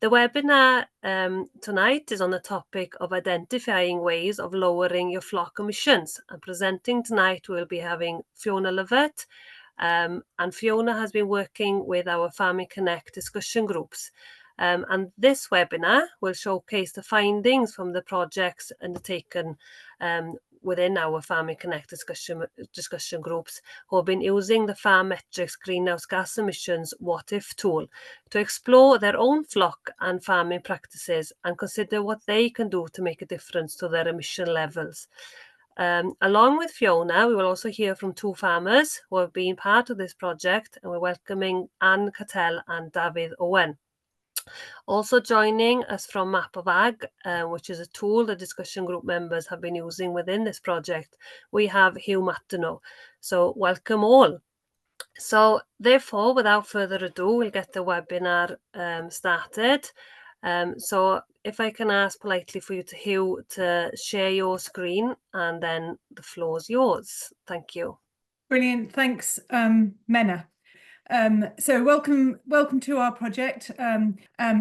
The webinar tonight is on the topic of identifying ways of lowering your flock emissions. And presenting tonight, we'll be having Fiona Lovett, and Fiona has been working with our Farming Connect discussion groups. And this webinar will showcase the findings from the projects undertaken within our Farming Connect discussion groups, who have been using the Farm Metrics greenhouse gas emissions what if tool to explore their own flock and farming practices and consider what they can do to make a difference to their emission levels. Along with Fiona, we will also hear from two farmers who have been part of this project, and we're welcoming Anne Cattell and David Owen. Also joining us from Map of Ag, which is a tool the discussion group members have been using within this project, we have Hugh Martineau. So welcome all. So therefore, without further ado, we'll get the webinar started. So if I can ask politely for you to Hugh to share your screen, and then the floor is yours. Thank you. Brilliant, thanks, Menna. So welcome to our project.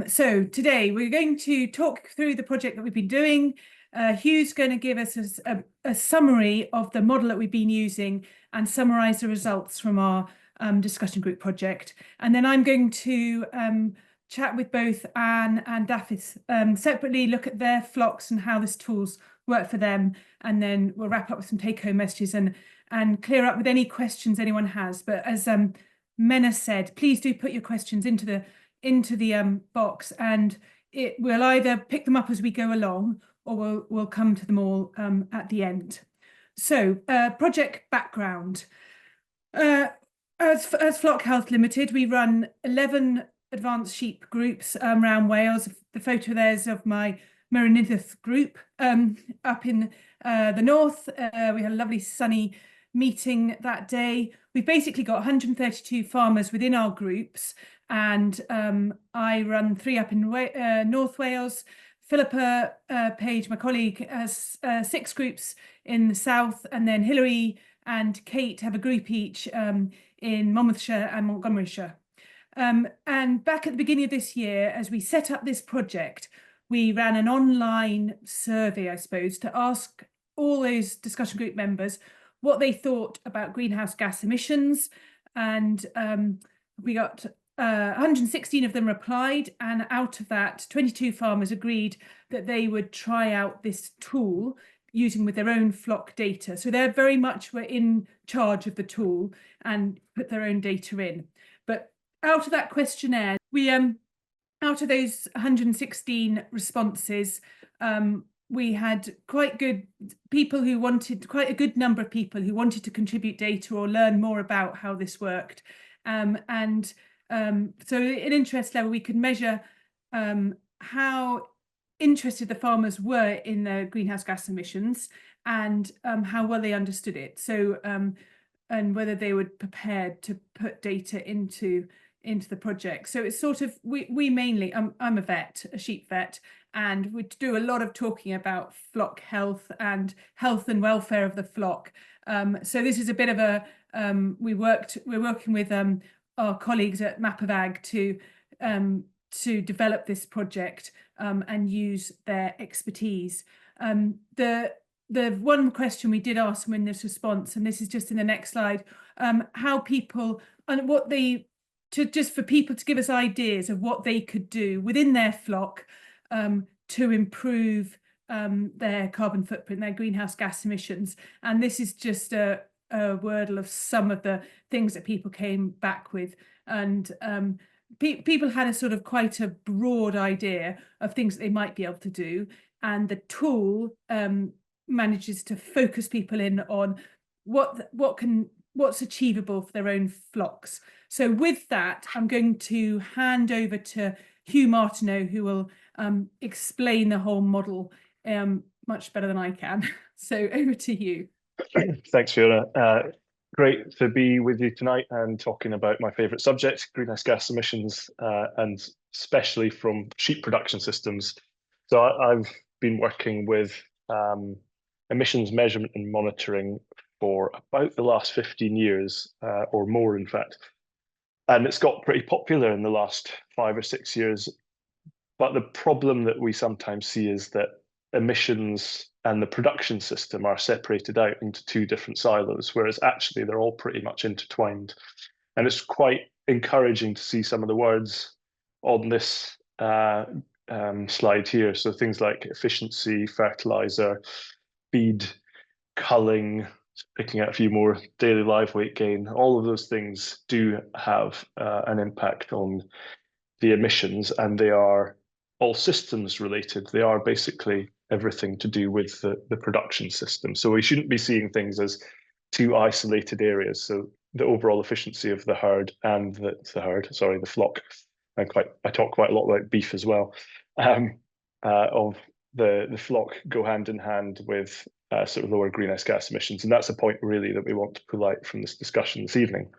So today we're going to talk through the project that we've been doing. Hugh's going to give us a summary of the model that we've been using and summarise the results from our discussion group project. And then I'm going to chat with both Anne and David separately, look at their flocks and how this tools work for them. And then we'll wrap up with some take-home messages and clear up with any questions anyone has. But as Menna said, please do put your questions into the box, and we'll either pick them up as we go along, or we'll come to them all at the end. So, project background. As Flock Health Limited, we run 11 advanced sheep groups around Wales. The photo there's of my Merenyddith group up in the north. We had a lovely sunny meeting that day. We've basically got 132 farmers within our groups, and I run 3 up in North Wales. Philippa Page, my colleague, has 6 groups in the south, and then Hilary and Kate have a group each in Monmouthshire and Montgomeryshire. And back at the beginning of this year, as we set up this project, we ran an online survey, I suppose, to ask all those discussion group members what they thought about greenhouse gas emissions, and we got 116 of them replied, and out of that 22 farmers agreed that they would try out this tool using with their own flock data. So they're very much were in charge of the tool and put their own data in. But out of that questionnaire, we out of those 116 responses, we had quite good a good number of people who wanted to contribute data or learn more about how this worked. So at interest level, we could measure how interested the farmers were in the greenhouse gas emissions and how well they understood it. So and whether they were prepared to put data into the project. So it's sort of, we mainly, I'm a vet, a sheep vet, and we do a lot of talking about flock health and welfare of the flock. So this is a bit of a, we're working with our colleagues at Map of Ag to develop this project and use their expertise. The one question we did ask them in this response, and this is just in the next slide, how people and what they, just for people to give us ideas of what they could do within their flock to improve their carbon footprint, their greenhouse gas emissions. And this is just a wordle of some of the things that people came back with. And people had a sort of quite a broad idea of things that they might be able to do. And the tool manages to focus people in on what's achievable for their own flocks. So with that, I'm going to hand over to Hugh Martineau, who will explain the whole model much better than I can. So over to you. Thanks, Fiona. Great to be with you tonight and talking about my favourite subject, greenhouse gas emissions, and especially from sheep production systems. So I've been working with emissions measurement and monitoring for about the last 15 years, or more, in fact. And it's got pretty popular in the last 5 or 6 years, But the problem that we sometimes see is that emissions and the production system are separated out into two different silos, whereas actually they're all pretty much intertwined. And it's quite encouraging to see some of the words on this slide here. So things like efficiency, fertilizer, feed, culling, picking out a few more, daily live weight gain, all of those things do have an impact on the emissions, and they are all systems related. They are basically everything to do with the production system. So we shouldn't be seeing things as two isolated areas. So the overall efficiency of the herd and the flock. I talk quite a lot about beef as well. Of the flock go hand in hand with sort of lower greenhouse gas emissions, and that's a point really that we want to pull out from this discussion this evening.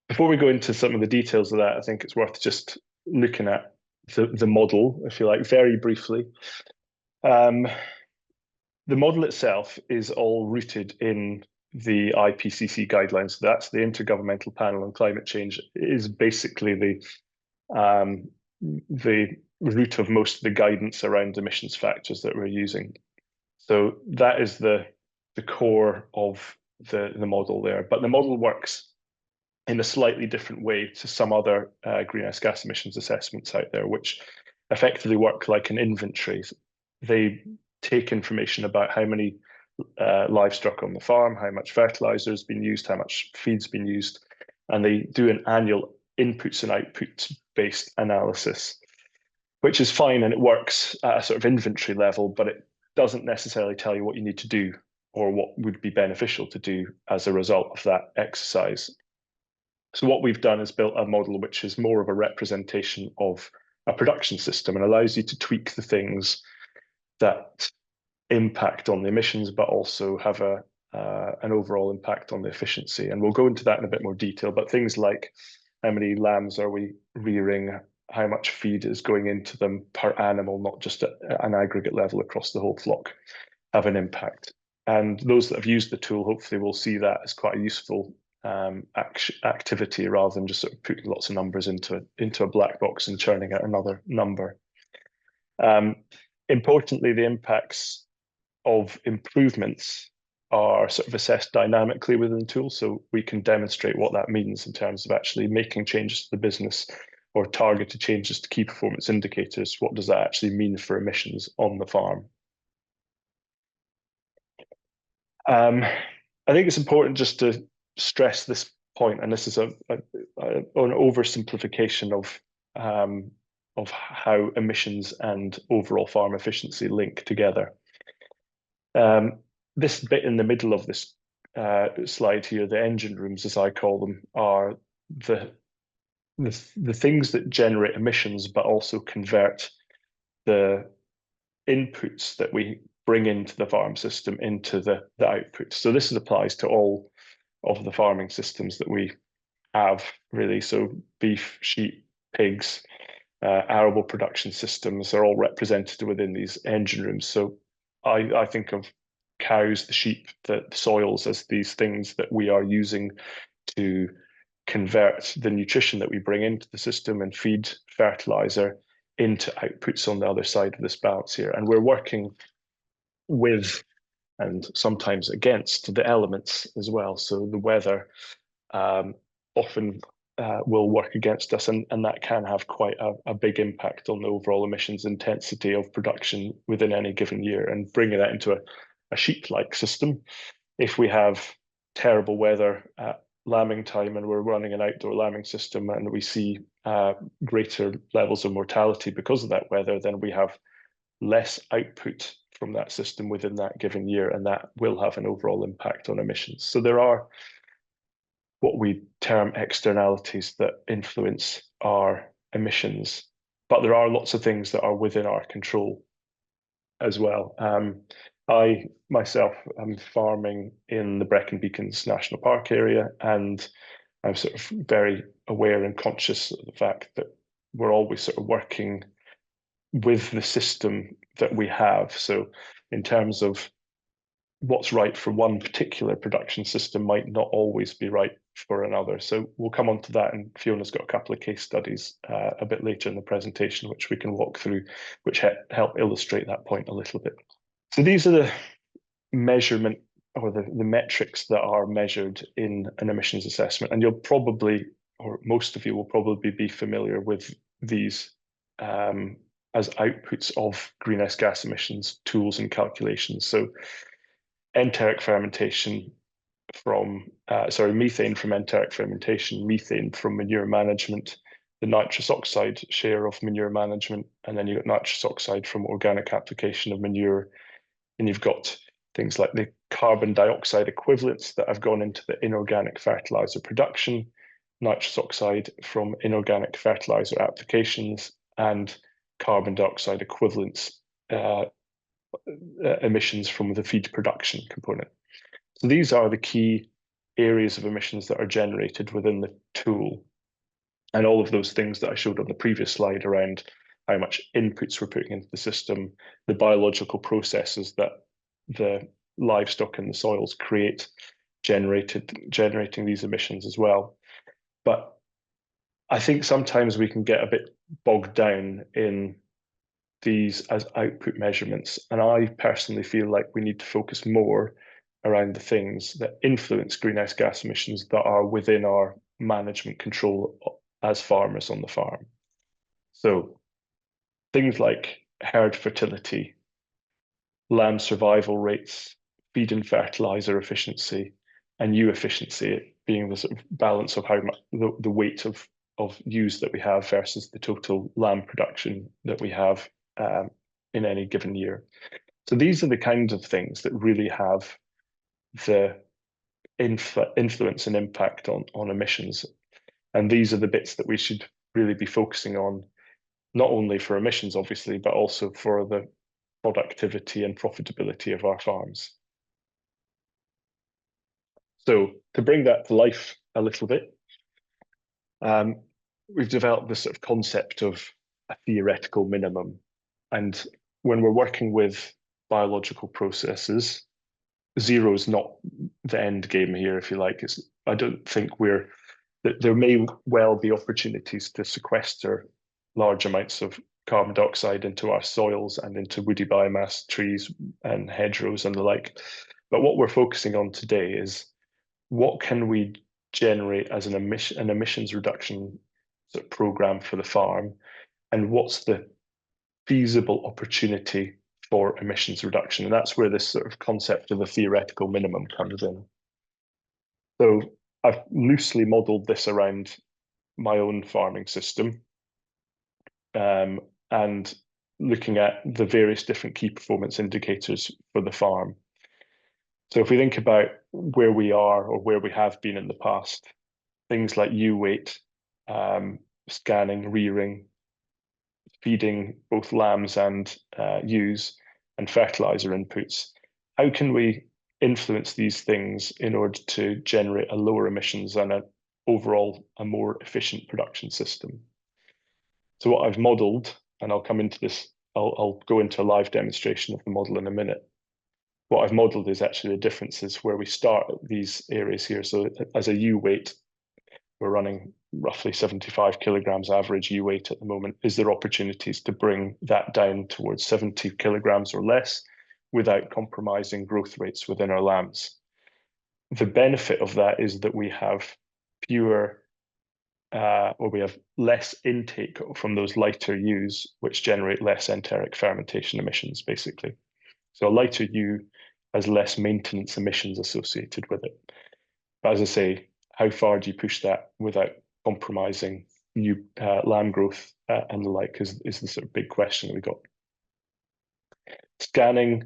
Before we go into some of the details of that, I think it's worth just looking at the model, if you like, very briefly. The model itself is all rooted in the IPCC guidelines. So that's the Intergovernmental Panel on Climate Change. It is basically the root of most of the guidance around emissions factors that we're using. So that is the core of the model there. But the model works in a slightly different way to some other greenhouse gas emissions assessments out there, which effectively work like an inventory. They take information about how many livestock on the farm, how much fertilizer has been used, how much feed's been used, and they do an annual inputs and outputs based analysis, which is fine and it works at a sort of inventory level, but it doesn't necessarily tell you what you need to do or what would be beneficial to do as a result of that exercise. So what we've done is built a model which is more of a representation of a production system and allows you to tweak the things that impact on the emissions, but also have an overall impact on the efficiency. And we'll go into that in a bit more detail, but things like how many lambs are we rearing, how much feed is going into them per animal, not just at an aggregate level across the whole flock, have an impact. And those that have used the tool hopefully will see that as quite a useful activity rather than just sort of putting lots of numbers into a black box and churning out another number. Importantly, the impacts of improvements are sort of assessed dynamically within the tool, so we can demonstrate what that means in terms of actually making changes to the business or targeted changes to key performance indicators. What does that actually mean for emissions on the farm? I think it's important just to stress this point, and this is an oversimplification of how emissions and overall farm efficiency link together. This bit in the middle of this slide here, the engine rooms, as I call them, are the things that generate emissions, but also convert the inputs that we bring into the farm system into the output. So this applies to all of the farming systems that we have, really. So beef, sheep, pigs, arable production systems are all represented within these engine rooms. So I think of cows, the sheep, the soils as these things that we are using to convert the nutrition that we bring into the system and feed, fertilizer, into outputs on the other side of this balance here. And we're working with and sometimes against the elements as well. So the weather often will work against us, and that can have quite a big impact on the overall emissions intensity of production within any given year. And bringing that into a sheep-like system, if we have terrible weather at lambing time and we're running an outdoor lambing system and we see greater levels of mortality because of that weather, then we have less output from that system within that given year, and that will have an overall impact on emissions. So there are what we term externalities that influence our emissions, but there are lots of things that are within our control as well. I myself am farming in the Brecon Beacons National Park area, and I'm sort of very aware and conscious of the fact that we're always sort of working with the system that we have. So in terms of what's right for one particular production system might not always be right for another. So we'll come on to that, and Fiona's got a couple of case studies a bit later in the presentation, which we can walk through, which help illustrate that point a little bit. So these are the measurement or the metrics that are measured in an emissions assessment. And you'll probably, or most of you will probably be familiar with these as outputs of greenhouse gas emissions tools and calculations. So enteric fermentation from, methane from enteric fermentation, methane from manure management, the nitrous oxide share of manure management, and then you've got nitrous oxide from organic application of manure. And you've got things like the carbon dioxide equivalents that have gone into the inorganic fertilizer production, nitrous oxide from inorganic fertilizer applications, and carbon dioxide equivalents emissions from the feed production component. So these are the key areas of emissions that are generated within the tool. And all of those things that I showed on the previous slide around how much inputs we're putting into the system, the biological processes that the livestock and the soils create, generating these emissions as well. But I think sometimes we can get a bit bogged down in these as output measurements. And I personally feel like we need to focus more around the things that influence greenhouse gas emissions that are within our management control as farmers on the farm. So things like herd fertility, lamb survival rates, feed and fertilizer efficiency, and ewe efficiency being the sort of balance of how much the weight of ewes that we have versus the total lamb production that we have in any given year. So these are the kinds of things that really have the influence and impact on emissions. And these are the bits that we should really be focusing on, not only for emissions, obviously, but also for the productivity and profitability of our farms. So to bring that to life a little bit, we've developed this sort of concept of a theoretical minimum. And when we're working with biological processes, zero is not the end game here, if you like. I don't think there may well be opportunities to sequester large amounts of carbon dioxide into our soils and into woody biomass, trees and hedgerows and the like. But what we're focusing on today is what can we generate as an emissions reduction sort of program for the farm, and what's the feasible opportunity for emissions reduction. And that's where this sort of concept of a theoretical minimum comes in. So I've loosely modeled this around my own farming system, and looking at the various different key performance indicators for the farm. So if we think about where we are or where we have been in the past, things like ewe weight, scanning, rearing, feeding both lambs and ewes, and fertilizer inputs, how can we influence these things in order to generate a lower emissions and overall a more efficient production system? So what I've modeled, and I'll come into this, I'll go into a live demonstration of the model in a minute. What I've modeled is actually the differences where we start at these areas here. So as a ewe weight, we're running roughly 75 kilograms average ewe weight at the moment. Is there opportunities to bring that down towards 70 kilograms or less without compromising growth rates within our lambs? The benefit of that is that we have fewer or we have less intake from those lighter ewes, which generate less enteric fermentation emissions, basically. So a lighter ewe has less maintenance emissions associated with it. But as I say, how far do you push that without compromising lamb growth and the like is the sort of big question that we got. Scanning,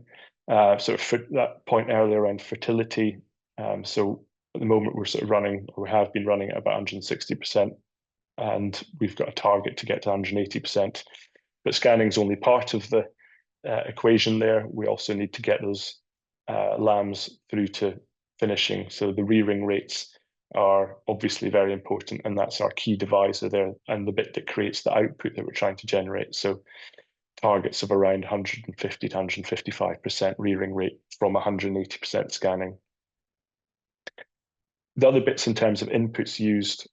sort of for that point earlier around fertility. So at the moment we're sort of running, or we have been running at about 160%, and we've got a target to get to 180%. But scanning is only part of the equation there. We also need to get those lambs through to finishing. So the rearing rates are obviously very important, and that's our key divisor there and the bit that creates the output that we're trying to generate. So targets of around 150 to 155% rearing rate from 180% scanning. The other bits in terms of inputs used,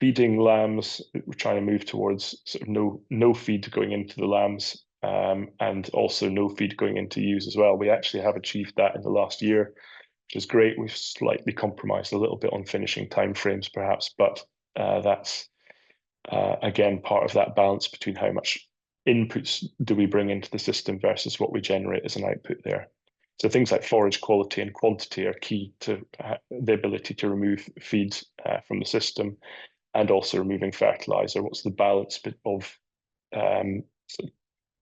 feeding lambs, we're trying to move towards sort of no feed going into the lambs, and also no feed going into ewes as well. We actually have achieved that in the last year, which is great. We've slightly compromised a little bit on finishing timeframes perhaps, but that's again part of that balance between how much inputs do we bring into the system versus what we generate as an output there. So things like forage quality and quantity are key to the ability to remove feed from the system, and also removing fertilizer. What's the balance of sort of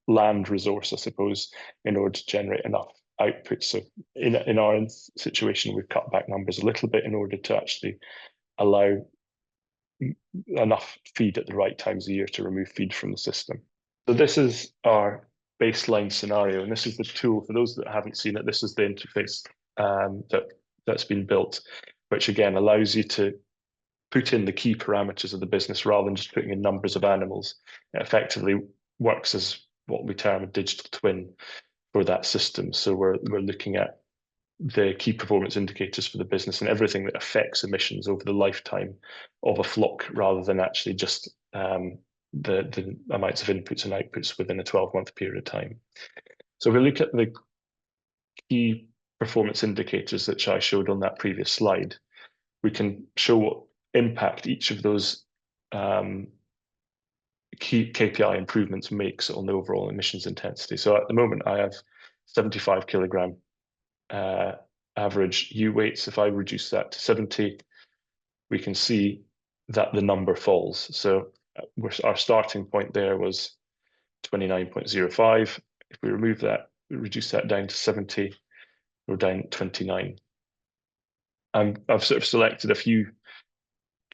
land resource, I suppose, in order to generate enough output. So in our situation, we've cut back numbers a little bit in order to actually allow enough feed at the right times of year to remove feed from the system. So this is our baseline scenario, and this is the tool. For those that haven't seen it, this is the interface that's been built, which again allows you to put in the key parameters of the business rather than just putting in numbers of animals. It effectively works as what we term a digital twin for that system. So we're looking at the key performance indicators for the business and everything that affects emissions over the lifetime of a flock, rather than actually just the amounts of inputs and outputs within a 12-month period of time. So if we look at the key performance indicators that I showed on that previous slide, we can show what impact each of those key KPI improvements makes on the overall emissions intensity. So at the moment, I have 75 kilogram average ewe weights. If I reduce that to 70, we can see that the number falls. So our starting point there was 29.05. If we remove that, reduce that down to 70, we're down 29. I've sort of selected a few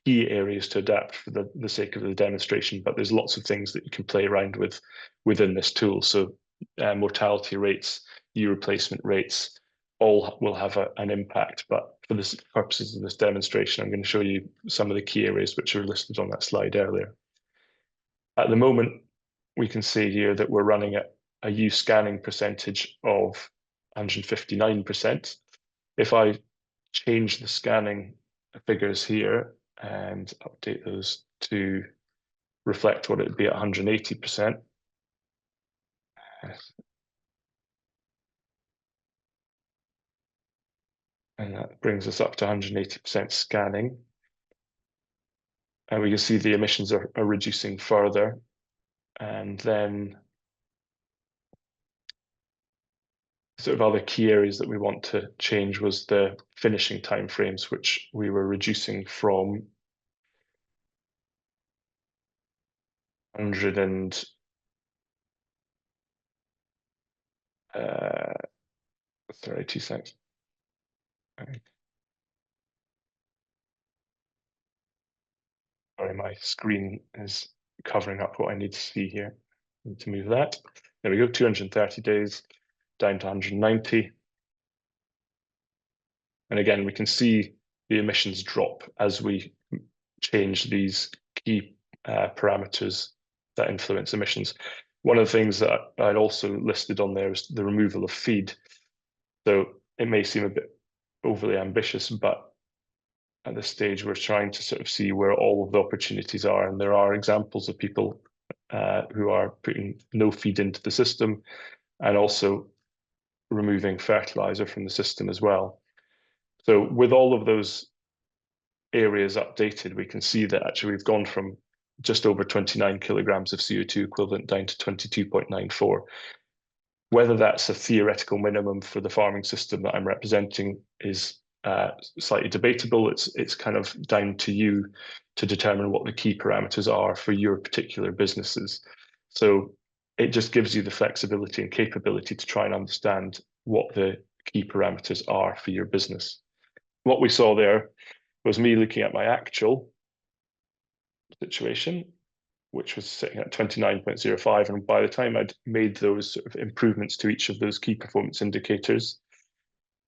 key areas to adapt for the sake of the demonstration, but there's lots of things that you can play around with within this tool. So mortality rates, ewe replacement rates, all will have an impact. But for the purposes of this demonstration, I'm going to show you some of the key areas which are listed on that slide earlier. At the moment, we can see here that we're running at a ewe scanning percentage of 159%. If I change the scanning figures here and update those to reflect what it would be at 180%. And that brings us up to 180% scanning. And we can see the emissions are reducing further. And then sort of other key areas that we want to change was the finishing timeframes, which we were reducing from 32 seconds. Sorry, my screen is covering up what I need to see here. I need to move that. There we go, 230 days down to 190. And again, we can see the emissions drop as we change these key parameters that influence emissions. One of the things that I'd also listed on there is the removal of feed. So it may seem a bit overly ambitious, but at this stage, we're trying to sort of see where all of the opportunities are. And there are examples of people who are putting no feed into the system and also removing fertilizer from the system as well. So with all of those areas updated, we can see that actually we've gone from just over 29 kilograms of CO2 equivalent down to 22.94. Whether that's a theoretical minimum for the farming system that I'm representing is slightly debatable. It's kind of down to you to determine what the key parameters are for your particular businesses. So it just gives you the flexibility and capability to try and understand what the key parameters are for your business. What we saw there was me looking at my actual situation, which was sitting at 29.05. And by the time I'd made those sort of improvements to each of those key performance indicators,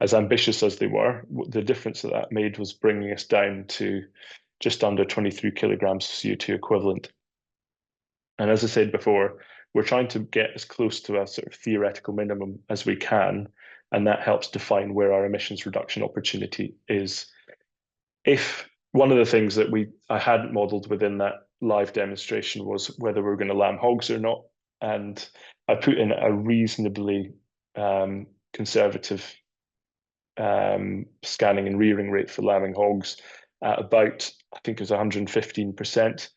as ambitious as they were, the difference that made was bringing us down to just under 23 kilograms of CO2 equivalent. And as I said before, we're trying to get as close to a sort of theoretical minimum as we can and that helps define where our emissions reduction opportunity is. If one of the things that I hadn't modelled within that live demonstration was whether we were going to lamb hogs or not, and I put in a reasonably conservative scanning and rearing rate for lambing hogs at about, I think it was 115%.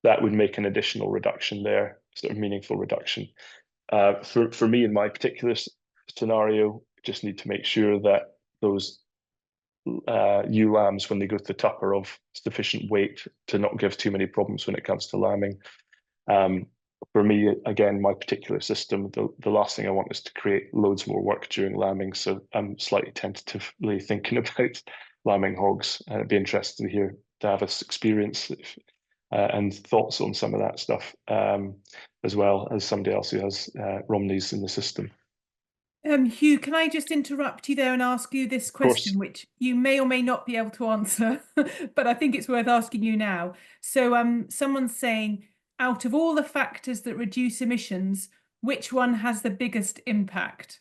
That would make an additional reduction there, sort of meaningful reduction. For me, in my particular scenario, just need to make sure that those ewe lambs, when they go to the tup, are of sufficient weight to not give too many problems when it comes to lambing. For me, again, my particular system, the last thing I want is to create loads more work during lambing. So I'm slightly tentatively thinking about lambing hogs. I'd be interested to hear Davis' experience and thoughts on some of that stuff, as well as somebody else who has Romneys in the system. Hugh, can I just interrupt you there and ask you this question, which you may or may not be able to answer, but I think it's worth asking you now. So someone's saying, out of all the factors that reduce emissions, which one has the biggest impact?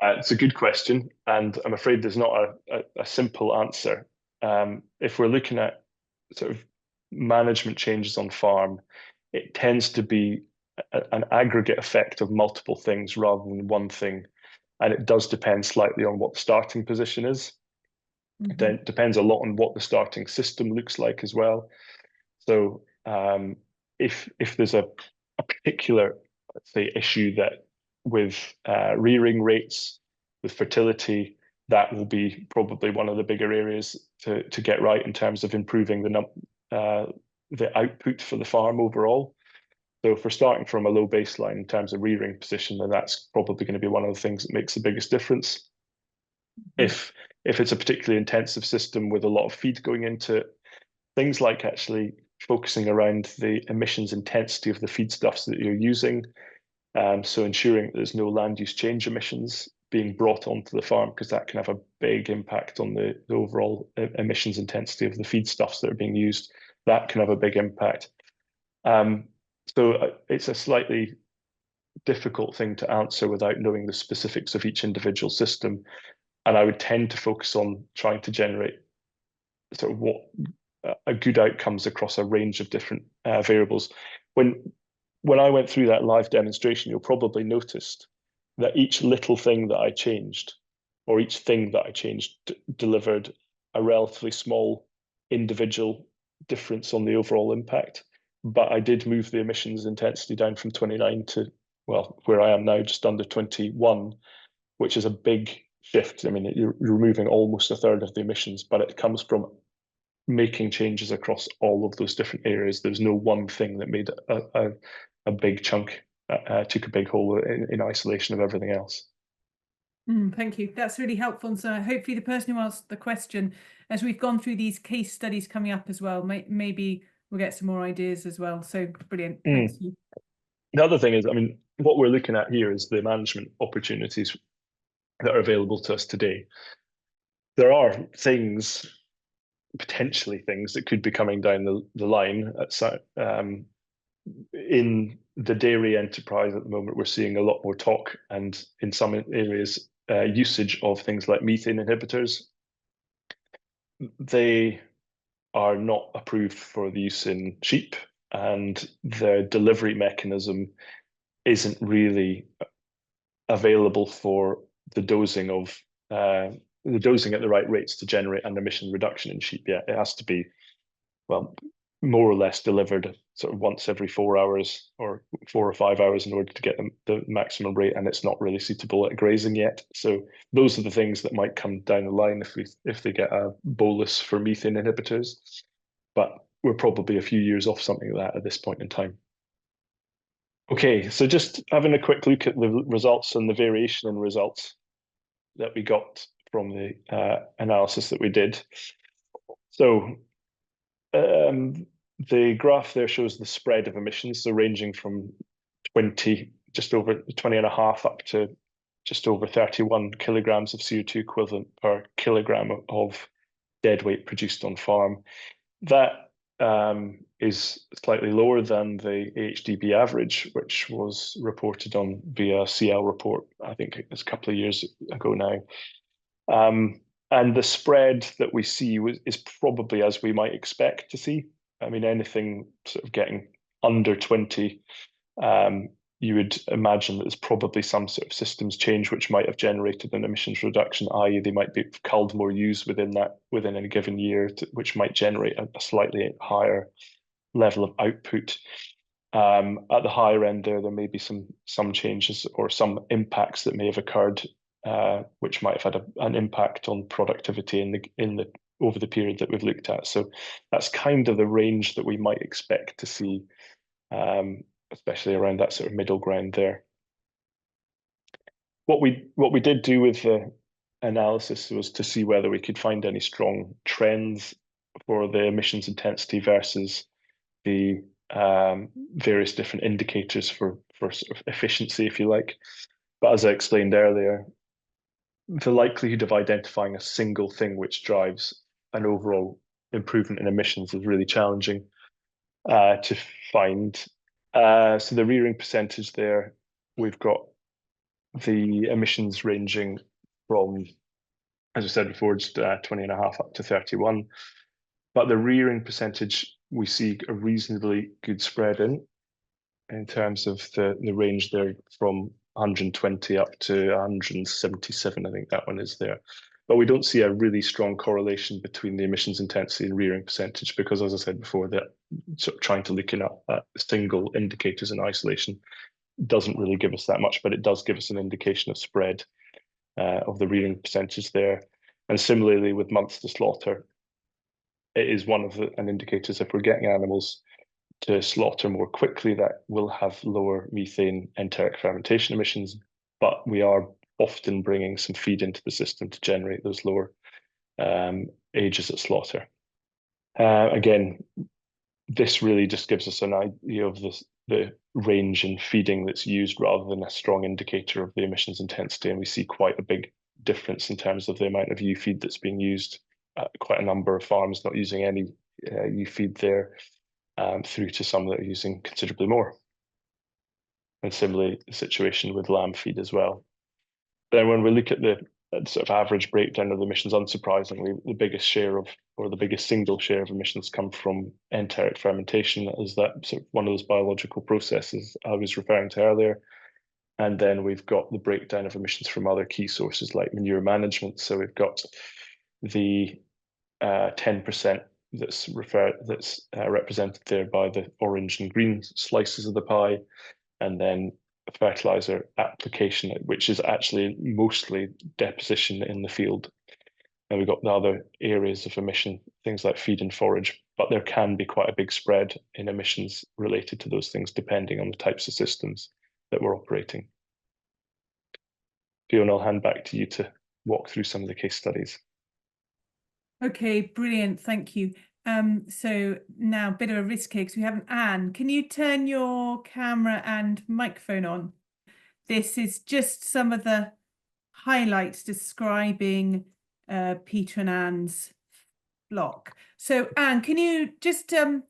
It's a good question, and I'm afraid there's not a simple answer. If we're looking at sort of management changes on farm, it tends to be an aggregate effect of multiple things rather than one thing. And it does depend slightly on what the starting position is. Mm-hmm. It depends a lot on what the starting system looks like as well. So if there's a particular, let's say, issue that with rearing rates, with fertility, that will be probably one of the bigger areas to get right in terms of improving the output for the farm overall. So if we're starting from a low baseline in terms of rearing position, then that's probably going to be one of the things that makes the biggest difference. Mm-hmm. If it's a particularly intensive system with a lot of feed going into it, things like actually focusing around the emissions intensity of the feedstuffs that you're using, so ensuring that there's no land use change emissions being brought onto the farm, because that can have a big impact on the overall emissions intensity of the feedstuffs that are being used. That can have a big impact. So it's a slightly difficult thing to answer without knowing the specifics of each individual system. And I would tend to focus on trying to generate sort of what a good outcomes across a range of different variables. When I went through that live demonstration, you'll probably noticed that each little thing that I changed, or each thing that I changed, delivered a relatively small individual difference on the overall impact. But I did move the emissions intensity down from 29 to, well, where I am now, just under 21, which is a big shift. I mean, you're removing almost a third of the emissions, but it comes from making changes across all of those different areas. There's no one thing that made a big chunk, took a big hole in isolation of everything else. Thank you. That's really helpful. And so hopefully the person who asked the question, as we've gone through these case studies coming up as well, maybe we'll get some more ideas as well. So brilliant. Thanks. The other thing is, I mean, what we're looking at here is the management opportunities that are available to us today. There are things, potentially things, that could be coming down the line. In the dairy enterprise at the moment, we're seeing a lot more talk, and in some areas, usage of things like methane inhibitors. They are not approved for the use in sheep, and the delivery mechanism isn't really available for the dosing at the right rates to generate an emission reduction in sheep yet. It has to be, well, more or less delivered sort of once every 4 hours or 4 or 5 hours in order to get the maximum rate, and it's not really suitable at grazing yet. So those are the things that might come down the line if they get a bolus for methane inhibitors. But we're probably a few years off something like that at this point in time. Okay, so just having a quick look at the results and the variation in results that we got from the analysis that we did. So the graph there shows the spread of emissions, so ranging from just over 20 and a half up to just over 31 kilograms of CO2 equivalent per kilogram of dead weight produced on farm. That is slightly lower than the AHDB average, which was reported on via CL report, I think it's a couple of years ago now. And the spread that we see is probably as we might expect to see. I mean, anything sort of getting under 20, you would imagine that there's probably some sort of systems change which might have generated an emissions reduction, i.e. they might be culled more use within a given year, which might generate a slightly higher level of output. At the higher end there may be some changes or some impacts that may have occurred, which might have had an impact on productivity over the period that we've looked at. So that's kind of the range that we might expect to see, especially around that sort of middle ground there. What we did do with the analysis was to see whether we could find any strong trends for the emissions intensity versus the various different indicators for sort of efficiency, if you like. But as I explained earlier, the likelihood of identifying a single thing which drives an overall improvement in emissions is really challenging to find. So the rearing percentage there, we've got the emissions ranging from, as I said before, just 20.5 up to 31. But the rearing percentage, we see a reasonably good spread in terms of the range there from 120 up to 177, I think that one is there. But we don't see a really strong correlation between the emissions intensity and rearing percentage because, as I said before, that sort of trying to look at single indicators in isolation doesn't really give us that much, but it does give us an indication of spread of the rearing percentage there. And similarly with months to slaughter, it is one of an indicators if we're getting animals to slaughter more quickly, that will have lower methane enteric fermentation emissions, but we are often bringing some feed into the system to generate those lower ages at slaughter. Again, this really just gives us an idea of the range in feeding that's used rather than a strong indicator of the emissions intensity, and we see quite a big difference in terms of the amount of ewe feed that's being used. Quite a number of farms not using any ewe feed there, through to some that are using considerably more. And similarly, the situation with lamb feed as well. Then when we look at the sort of average breakdown of the emissions, unsurprisingly, the biggest share of, or the biggest single share of emissions come from enteric fermentation, as that sort of one of those biological processes I was referring to earlier. And then we've got the breakdown of emissions from other key sources like manure management. So we've got the 10% that's represented there by the orange and green slices of the pie, and then fertilizer application, which is actually mostly deposition in the field. And we've got the other areas of emission, things like feed and forage, but there can be quite a big spread in emissions related to those things depending on the types of systems that we're operating. Fiona, I'll hand back to you to walk through some of the case studies. Okay, brilliant, thank you. So now a bit of a risk here because we have Anne. Can you turn your camera and microphone on? This is just some of the highlights describing Peter and Anne's flock. So Anne, can you just tell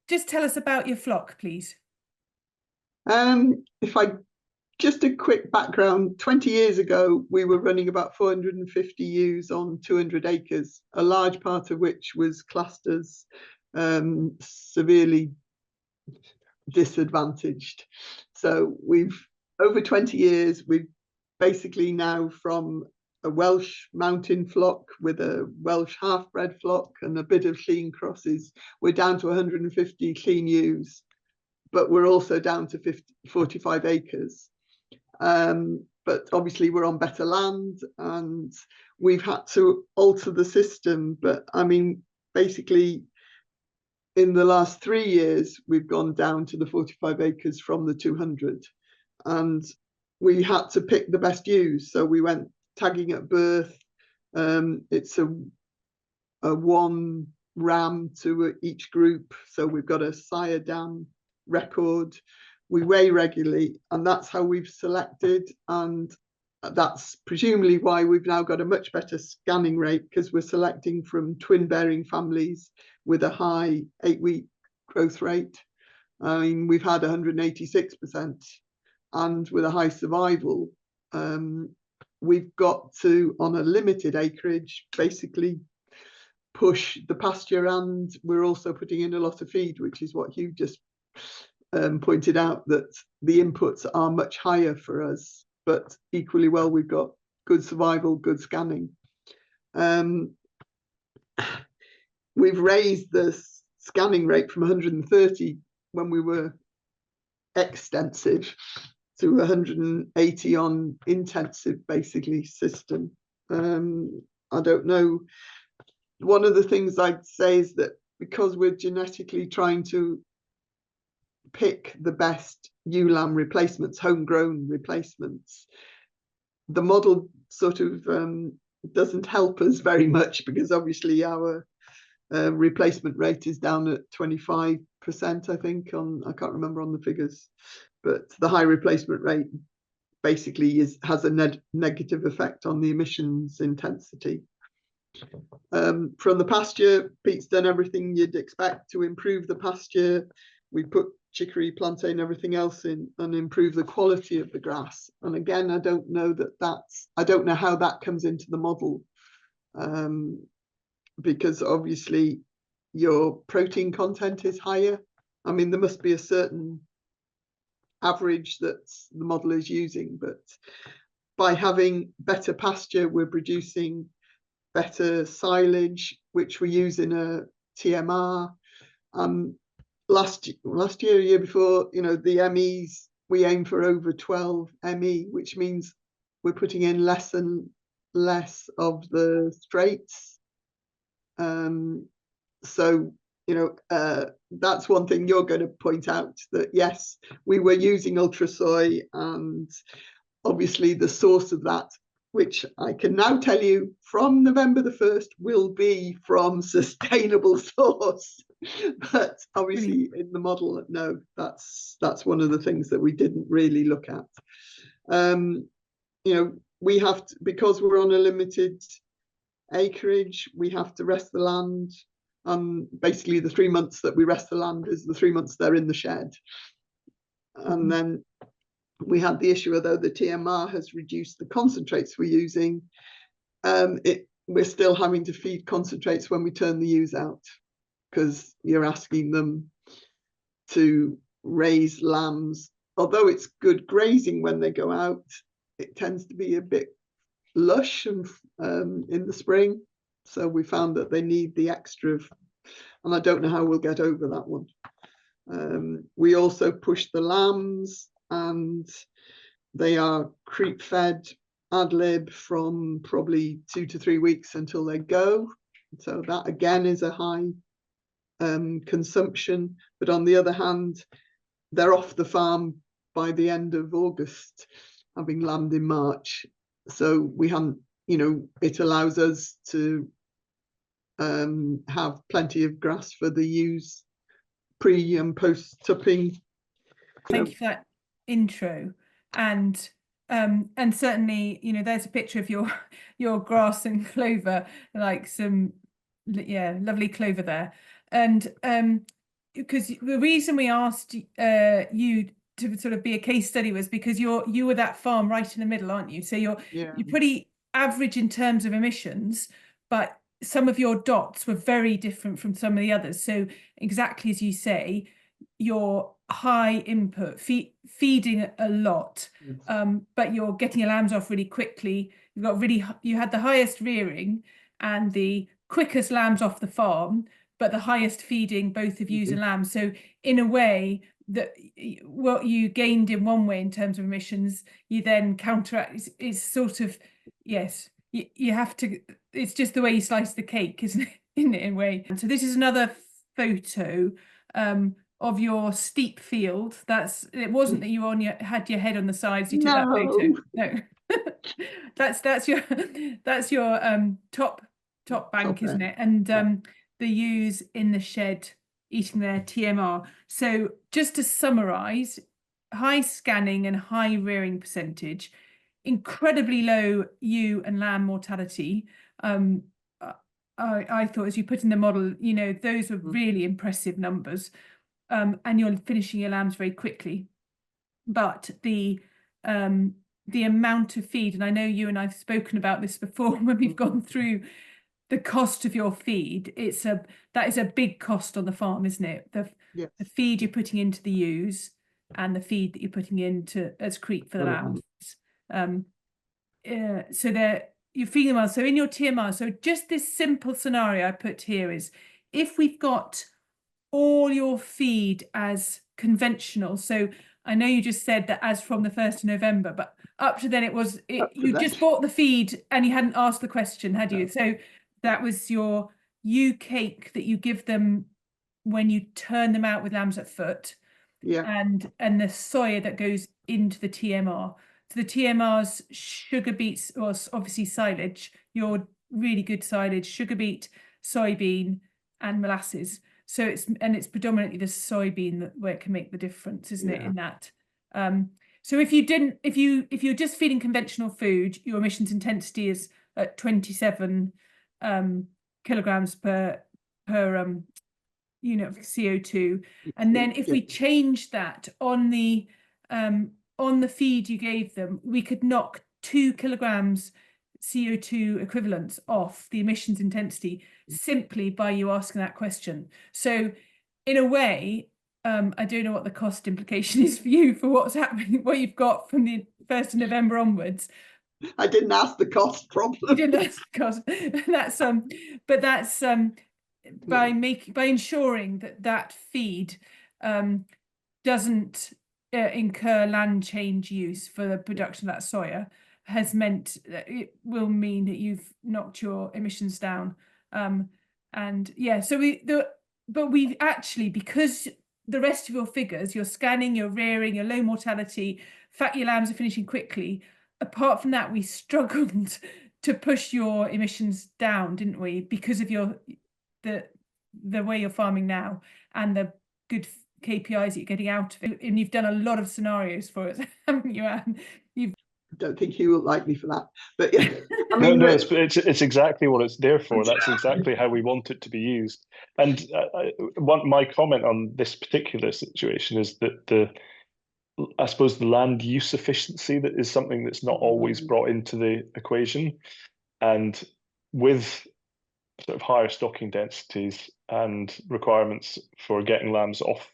us about your flock, please? Just a quick background, 20 years ago, we were running about 450 ewes on 200 acres, a large part of which was classed as severely disadvantaged. So over 20 years, we've basically now from a Welsh mountain flock with a Welsh half-bred flock and a bit of clean crosses, we're down to 150 clean ewes, but we're also down to 45 acres. But obviously we're on better land and we've had to alter the system. But I mean, basically in the last 3 years, we've gone down to the 45 acres from the 200, and we had to pick the best ewes. So we went tagging at birth. It's a one ram to each group. So we've got a sire dam record. We weigh regularly, and that's how we've selected, and that's presumably why we've now got a much better scanning rate, because we're selecting from twin bearing families with a high 8-week growth rate. I mean, we've had 186%, and with a high survival, we've got to, on a limited acreage, basically push the pasture, and we're also putting in a lot of feed, which is what Hugh just pointed out, that the inputs are much higher for us, but equally well, we've got good survival, good scanning. We've raised the scanning rate from 130 when we were extensive to 180 on intensive, basically, system. I don't know. One of the things I'd say is that because we're genetically trying to pick the best ewe lamb replacements, homegrown replacements, the model sort of doesn't help us very much, because obviously our replacement rate is down at 25%, I think, I can't remember on the figures, but the high replacement rate basically has a negative effect on the emissions intensity. From the pasture, Pete's done everything you'd expect to improve the pasture. We put chicory, plantain, everything else in, and improve the quality of the grass. And again, I don't know how that comes into the model, because obviously your protein content is higher. I mean, there must be a certain average that the model is using, but by having better pasture, we're producing better silage, which we use in a TMR. Last year before, the MEs, we aim for over 12 ME, which means we're putting in less and less of the straights. So, that's one thing you're going to point out, that yes, we were using ultra soy, and obviously the source of that, which I can now tell you from November the 1st, will be from sustainable source. But obviously in the model, no, that's one of the things that we didn't really look at. We have to, because we're on a limited acreage, we have to rest the land. Basically the 3 months that we rest the land is the 3 months they're in the shed. And then we had the issue, although the TMR has reduced the concentrates we're using, we're still having to feed concentrates when we turn the ewes out, because you're asking them to raise lambs. Although it's good grazing when they go out, it tends to be a bit lush and in the spring. So we found that they need the extra, and I don't know how we'll get over that one. We also push the lambs, and they are creep fed ad lib from probably 2 to 3 weeks until they go. So that again is a high consumption. But on the other hand, they're off the farm by the end of August, having lambed in March. So we haven't, it allows us to have plenty of grass for the ewes pre and post tupping. Thank you for that intro, and certainly, there's a picture of your grass and clover, like some lovely clover there. And because the reason we asked you to sort of be a case study was because you were that farm right in the middle, aren't you? So you're pretty average in terms of emissions, but some of your dots were very different from some of the others. So exactly as you say, your high input, feeding a lot, but you're getting your lambs off really quickly. You had the highest rearing and the quickest lambs off the farm, but the highest feeding, both of ewes and lambs. So in a way, that what you gained in one way in terms of emissions, you then counteract. Is sort of, yes, you have to, it's just the way you slice the cake, isn't it, in a way. So this is another photo of your steep field. It wasn't that you had your head on the sides, you took that photo. No. that's your top bank, isn't it? And the ewes in the shed eating their TMR. So just to summarize, high scanning and high rearing percentage, incredibly low ewe and lamb mortality. I thought, as you put in the model, those were really impressive numbers. and you're finishing your lambs very quickly. But the amount of feed, and I know you and I've spoken about this before when we've gone through the cost of your feed, that is a big cost on the farm, isn't it? The feed you're putting into the ewes and the feed that you're putting into as creep for the lambs. So you're feeding well. So in your TMR, so just this simple scenario I put here is, if we've got all your feed as conventional, so I know you just said that as from the 1st of November, but up to then you just bought the feed and you hadn't asked the question, had you? So that was your ewe cake that you give them when you turn them out with lambs at foot, and the soya that goes into the TMR. So the TMR's sugar beets, or obviously silage, your really good silage, sugar beet, soybean, and molasses. So it's predominantly the soybean where it can make the difference, isn't it? In that. So if you're just feeding conventional food, your emissions intensity is at 27 kilograms per unit of CO2. And then if we change that on the feed you gave them, we could knock 2 kilograms CO2 equivalents off the emissions intensity simply by you asking that question. So in a way, I don't know what the cost implication is for you for what's happening, what you've got from the 1st of November onwards. I didn't ask the cost problem. You didn't ask the cost. That's by ensuring that feed doesn't incur land change use for the production of that soya, has meant that it will mean that you've knocked your emissions down. So we've actually, because the rest of your figures, your scanning, your rearing, your low mortality, fact your lambs are finishing quickly, apart from that, we struggled to push your emissions down, didn't we? Because of the way you're farming now and the good KPIs that you're getting out of it. And you've done a lot of scenarios for us, haven't you, Anne? I don't think he will like me for that, but yeah. I mean, no, it's exactly what it's there for. That's exactly how we want it to be used. And my comment on this particular situation is that I suppose the land use efficiency that is something that's not always brought into the equation, and with sort of higher stocking densities and requirements for getting lambs off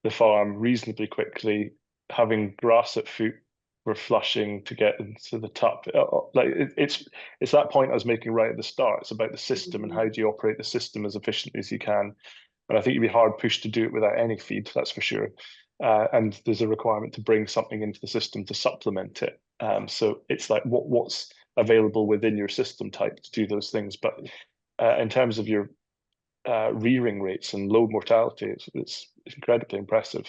the farm reasonably quickly, having grass at foot, we're flushing to get into the tup. It's that point I was making right at the start. It's about the system and how do you operate the system as efficiently as you can. And I think you'd be hard pushed to do it without any feed, that's for sure. And there's a requirement to bring something into the system to supplement it. So it's like what's available within your system type to do those things. But in terms of your rearing rates and low mortality, it's incredibly impressive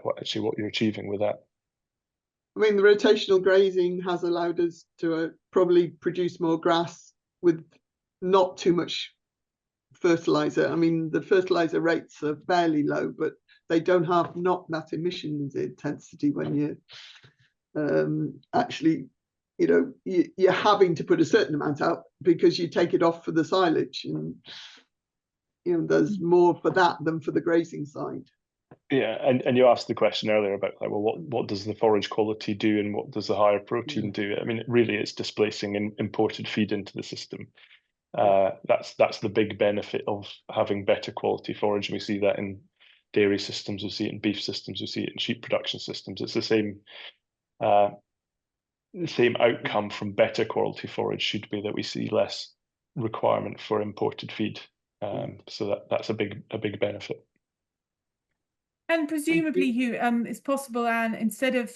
what you're achieving with that. I mean, the rotational grazing has allowed us to probably produce more grass with not too much fertilizer. I mean, the fertilizer rates are fairly low, but they don't have not that emissions intensity when you actually, you're having to put a certain amount out because you take it off for the silage, and there's more for that than for the grazing side. Yeah, and you asked the question earlier about what does the forage quality do and what does the higher protein do? I mean, really, it's displacing imported feed into the system. That's the big benefit of having better quality forage. We see that in dairy systems, we see it in beef systems, we see it in sheep production systems. It's the same outcome from better quality forage should be that we see less requirement for imported feed. So that's a big benefit. And presumably, Hugh, it's possible, Anne, instead of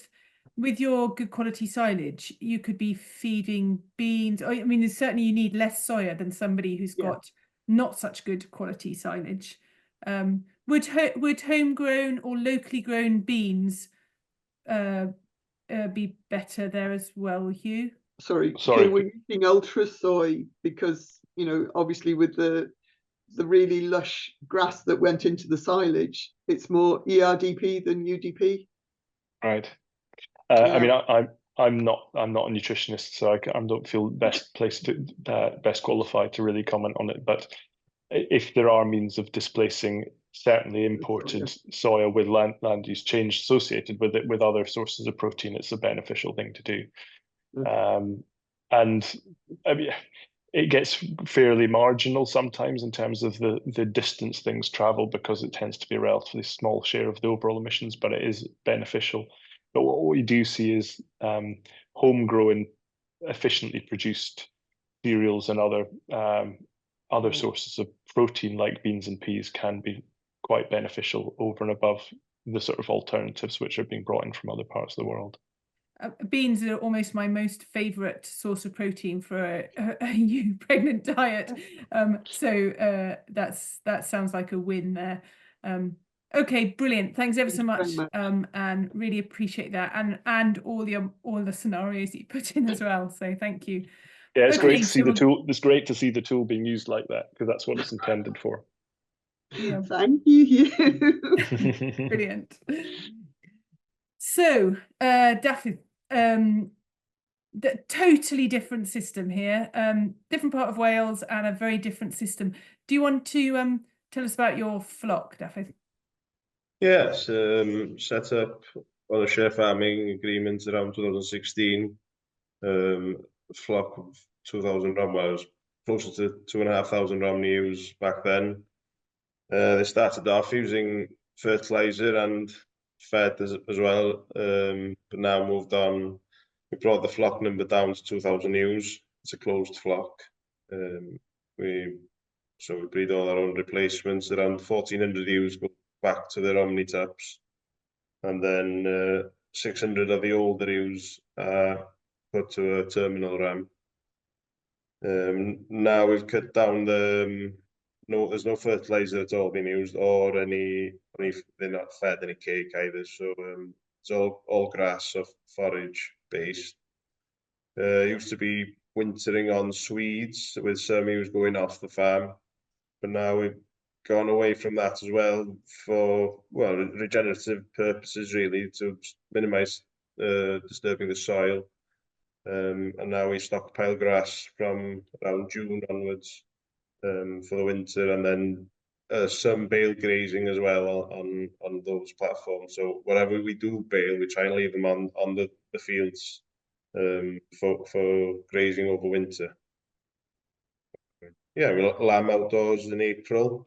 with your good quality silage, you could be feeding beans. I mean, certainly you need less soya than somebody who's got not such good quality silage. Would homegrown or locally grown beans be better there as well, Hugh? Sorry. We're using ultra soy because obviously with the really lush grass that went into the silage, it's more ERDP than UDP. Right. I mean, I'm not a nutritionist, so I don't feel best qualified to really comment on it. But if there are means of displacing certainly imported soya with land use change associated with it, with other sources of protein, it's a beneficial thing to do. And I mean, it gets fairly marginal sometimes in terms of the distance things travel, because it tends to be a relatively small share of the overall emissions, but it is beneficial. But what we do see is homegrown, efficiently produced cereals and other sources of protein like beans and peas can be quite beneficial over and above the sort of alternatives which are being brought in from other parts of the world. Beans are almost my most favourite source of protein for a new pregnant diet. So that sounds like a win there. Okay, brilliant. Thanks ever so much, and really appreciate that, and all the scenarios that you put in as well. So thank you. Yeah, it's great to see the tool. It's great to see the tool being used like that, because that's what it's intended for. Yeah. Thank you. Brilliant. So, Daffy, the totally different system here, different part of Wales and a very different system. Do you want to tell us about your flock, Daffy? Yes, set up on a share farming agreement around 2016. Flock of 2,000 ram, well, it was closer to 2,500 ram ewes back then. They started off using fertilizer and fed as well, but now moved on. We brought the flock number down to 2,000 ewes. It's a closed flock. We breed all our own replacements. Around 1,400 ewes go back to their Omni taps, and then 600 of the older ewes are put to a terminal ram. Now we've cut down there's no fertilizer at all being used, or they're not fed any cake either. So it's all grass or forage based. Used to be wintering on Swedes with some ewes going off the farm, but now we've gone away from that as well for, well, regenerative purposes, really, to minimize disturbing the soil. And now we stockpile grass from around June onwards for the winter, and then some bale grazing as well on those platforms. So whatever we do bale, we try and leave them on the fields for grazing over winter. Yeah, we'll lamb outdoors in April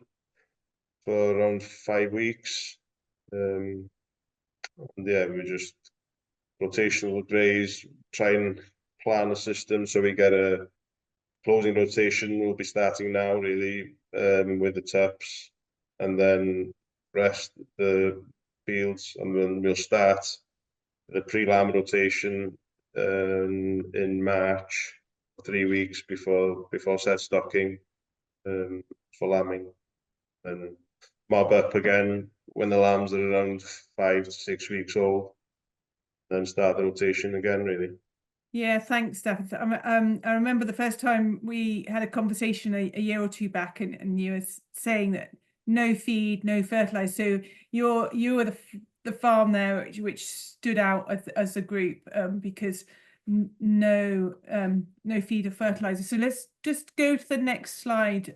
for around 5 weeks. And yeah, we just rotational graze, try and plan a system so we get a closing rotation. We'll be starting now, really, with the taps, and then rest the fields, and then we'll start the pre-lamb rotation in March, 3 weeks before set stocking for lambing, and mob up again when the lambs are around 5 to 6 weeks old, then start the rotation again, really. Yeah, thanks, Steph. I remember the first time we had a conversation a year or two back, and you were saying that no feed, no fertilizer. So you were the farm there which stood out as a group, because no feed or fertilizer. So let's just go to the next slide,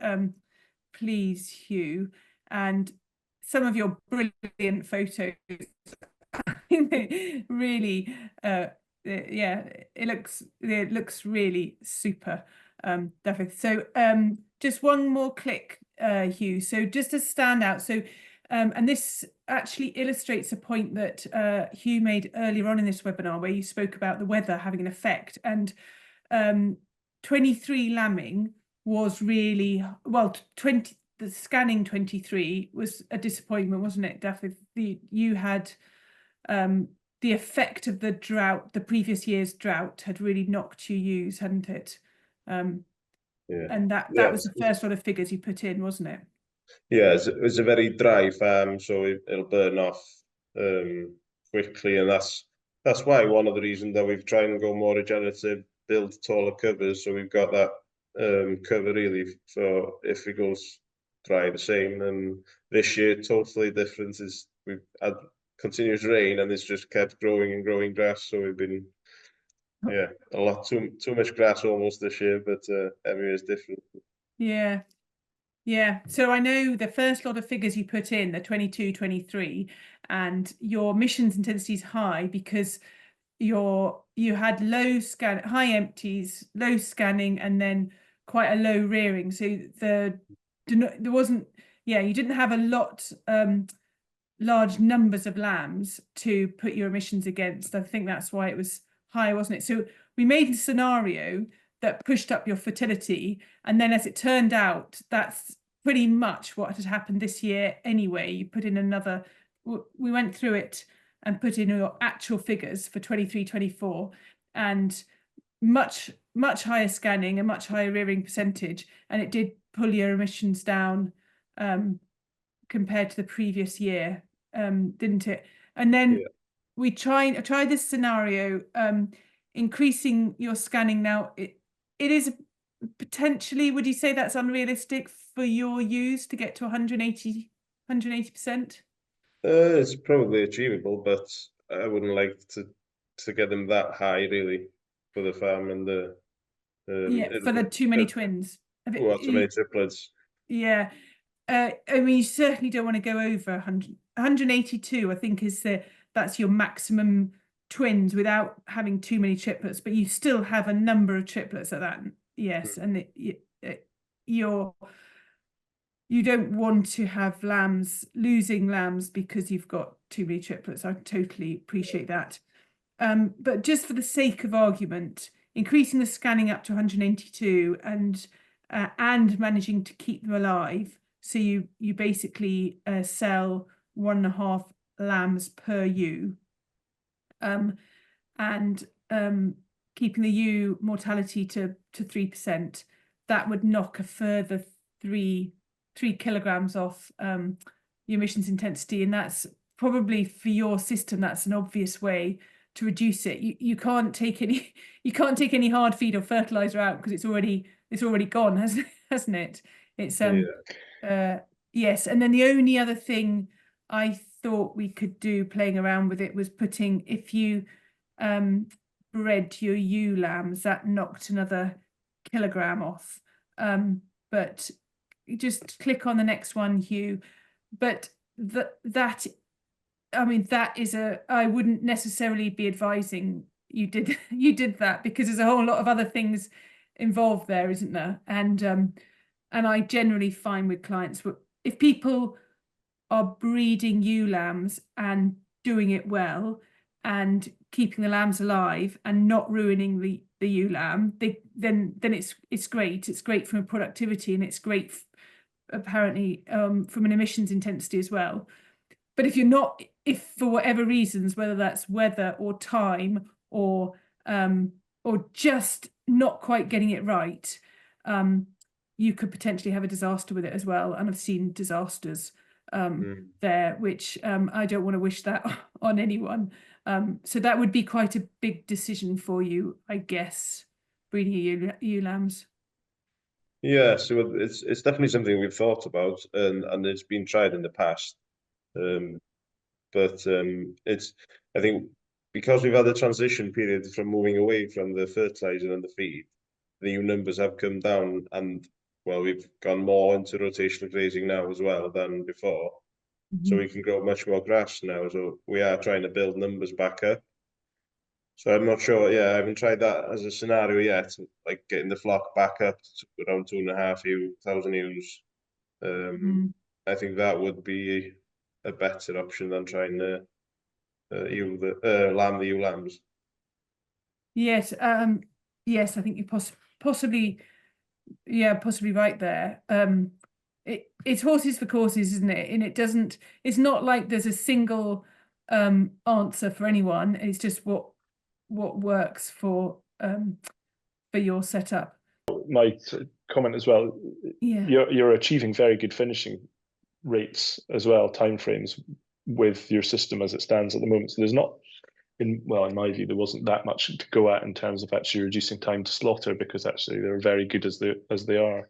please, Hugh, and some of your brilliant photos. Really, yeah, it looks really super, David. So just one more click, Hugh. So just to stand out. So and this actually illustrates a point that Hugh made earlier on in this webinar, where you spoke about the weather having an effect, and 23 lambing was really, well, the scanning 23 was a disappointment, wasn't it, David? You had the effect of the drought, the previous year's drought, had really knocked you ewes, hadn't it? Yeah. And that was the first sort of figures you put in, wasn't it? Yeah, it's a very dry farm, so it'll burn off quickly, and that's why one of the reasons that we've tried and go more regenerative, build taller covers, so we've got that cover really for if it goes dry the same. And this year totally different, is we've had continuous rain, and it's just kept growing and growing grass, so we've been a lot too much grass almost this year, but every year is different. Yeah, Yeah, so I know the first lot of figures you put in, the 22, 23, and your emissions intensity is high because you had high empties, low scanning, and then quite a low rearing. So there wasn't, yeah, you didn't have a lot large numbers of lambs to put your emissions against. I think that's why it was high, wasn't it? So we made a scenario that pushed up your fertility, and then as it turned out, that's pretty much what had happened this year anyway. You put in another, we went through it and put in your actual figures for 23, 24, and much higher scanning, a much higher rearing percentage, and it did pull your emissions down compared to the previous year, didn't it? And then we tried this scenario, increasing your scanning. Now it is potentially, would you say that's unrealistic for your use to get to 180%? It's probably achievable, but I wouldn't like to get them that high really for the farm and the for the too many twins. Well, too many triplets. Yeah. I mean, you certainly don't want to go over 100, 182, I think that's your maximum twins without having too many triplets, but you still have a number of triplets at that. Yes. And you don't want to have losing lambs because you've got too many triplets. I totally appreciate that. But just for the sake of argument, increasing the scanning up to 182 and managing to keep them alive. So you basically sell 1.5 lambs per ewe, and keeping the ewe mortality to 3%. That would knock a further 3 kilograms off your emissions intensity, and that's probably for your system. That's an obvious way to reduce it. You can't take any hard feed or fertilizer out because it's already gone, hasn't it? It's yes. And then the only other thing I thought we could do playing around with it was putting, if you bred your ewe lambs, that knocked another kilogram off. But you just click on the next one, Hugh. But that I mean, that is I wouldn't necessarily be advising you did that, because there's a whole lot of other things involved there, isn't there? And I generally find with clients, if people are breeding ewe lambs and doing it well and keeping the lambs alive and not ruining the ewe lamb, then it's great. It's great from a productivity, and it's great apparently from an emissions intensity as well. But if for whatever reasons, whether that's weather or time or just not quite getting it right, you could potentially have a disaster with it as well. And I've seen disasters there, which I don't want to wish that on anyone. So that would be quite a big decision for you, I guess, breeding ewe lambs. Yeah, so it's definitely something we've thought about, and it's been tried in the past. But I think because we've had a transition period from moving away from the fertilizer and the feed, the ewe numbers have come down, and well, we've gone more into rotational grazing now as well than before. So we can grow much more grass now. So we are trying to build numbers back up. So I'm not sure. Yeah, I haven't tried that as a scenario yet, like getting the flock back up to around 2,500 ewes. I think that would be a better option than trying to lamb the ewe lambs. Yes, yes, I think you're possibly right there. It's horses for courses, isn't it? And it's not like there's a single answer for anyone. It's just what works for your setup. My comment as well, yeah, you're achieving very good finishing rates as well, timeframes with your system as it stands at the moment. So there's not, in my view, there wasn't that much to go at in terms of actually reducing time to slaughter, because actually they're very good as they are.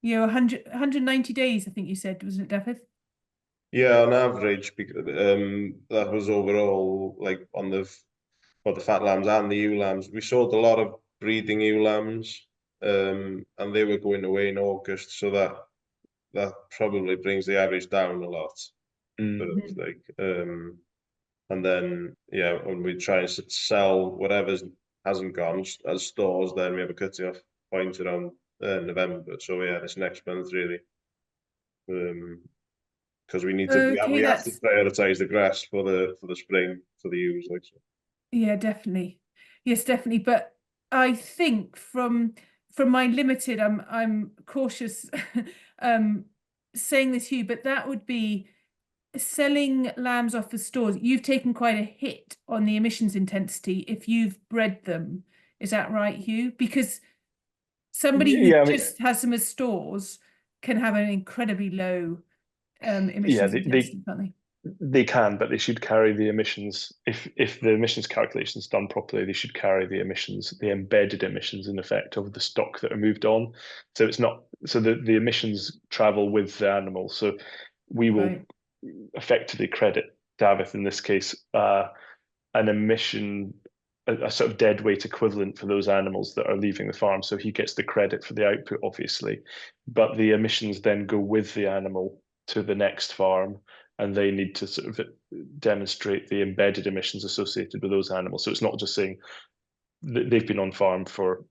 Yeah, 190 days, I think you said, wasn't it, David? Yeah, on average, because that was overall, like on the fat lambs and the ewe lambs. We sold a lot of breeding ewe lambs, and they were going away in August, so that that probably brings the average down a lot. Mm. And then when we try and sell whatever hasn't gone as stores, then we have a cutting off point around November. So it's next month really, because we need to we have to prioritize the grass for the spring for the ewes. Like so. Yeah, definitely. Yes, definitely. But I think from my limited, I'm cautious saying this to you, but that would be selling lambs off the stores. You've taken quite a hit on the emissions intensity if you've bred them. Is that right, Hugh? Because somebody who just has them as stores can have an incredibly low emissions intensity, can't they? They can, but they should carry the emissions. If the emissions calculation is done properly, they should carry the emissions, the embedded emissions in effect of the stock that are moved on. So it's not the emissions travel with the animal. So we will effectively credit Davith in this case an emission, a sort of dead weight equivalent for those animals that are leaving the farm. So he gets the credit for the output, obviously, but the emissions then go with the animal to the next farm, and they need to sort of demonstrate the embedded emissions associated with those animals. So it's not just saying they've been on farm for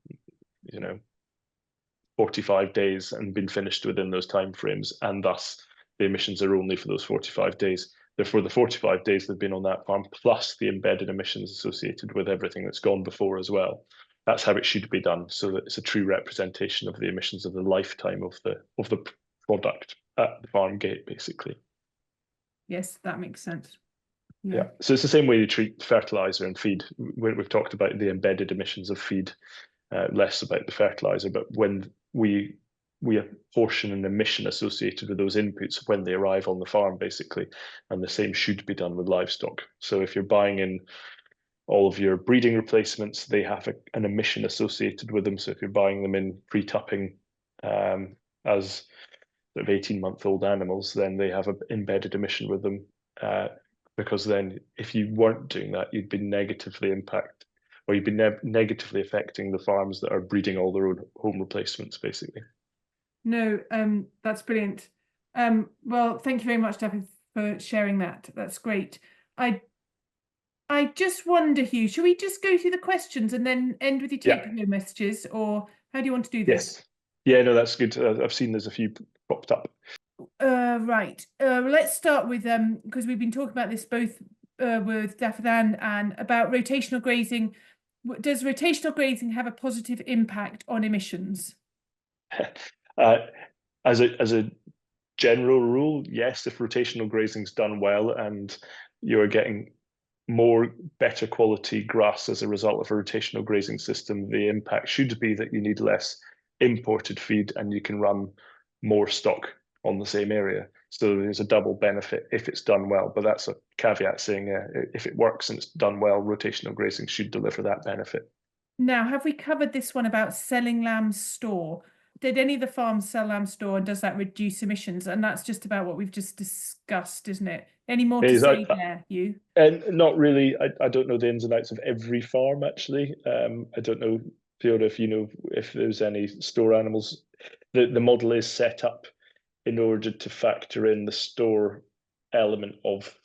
45 days and been finished within those timeframes, and thus the emissions are only for those 45 days. Therefore, the 45 days they've been on that farm, plus the embedded emissions associated with everything that's gone before as well. That's how it should be done, so that it's a true representation of the emissions of the lifetime of the product at the farm gate, basically. Yes, that makes sense. Yeah. So it's the same way you treat fertilizer and feed. We've talked about the embedded emissions of feed, less about the fertilizer, but when we apportion an emission associated with those inputs when they arrive on the farm, basically, and the same should be done with livestock. So if you're buying in all of your breeding replacements, they have an emission associated with them. So if you're buying them in pre-tupping as sort of 18-month-old animals, then they have an embedded emission with them, because then if you weren't doing that, you'd be negatively impacted, or you'd be negatively affecting the farms that are breeding all their own home replacements, basically. No, that's brilliant. Well, thank you very much, David, for sharing that. That's great. I just wonder, Hugh, should we just go through the questions and then end with your take-home messages, or how do you want to do this? Yes. Yeah, no, that's good. I've seen there's a few popped up. Right. Let's start with because we've been talking about this both with David and about rotational grazing. Does rotational grazing have a positive impact on emissions? As a general rule, yes. If rotational grazing's done well and you're getting better quality grass as a result of a rotational grazing system, the impact should be that you need less imported feed and you can run more stock on the same area. So there's a double benefit if it's done well, but that's a caveat saying if it works and it's done well, rotational grazing should deliver that benefit. Now, have we covered this one about selling lamb store? Did any of the farms sell lamb store, and does that reduce emissions? And that's just about what we've just discussed, isn't it? Any more to say there, Hugh? And not really. I don't know the ins and outs of every farm, actually. I don't know, Fiona, if you know if there's any store animals. The model is set up in order to factor in the store element of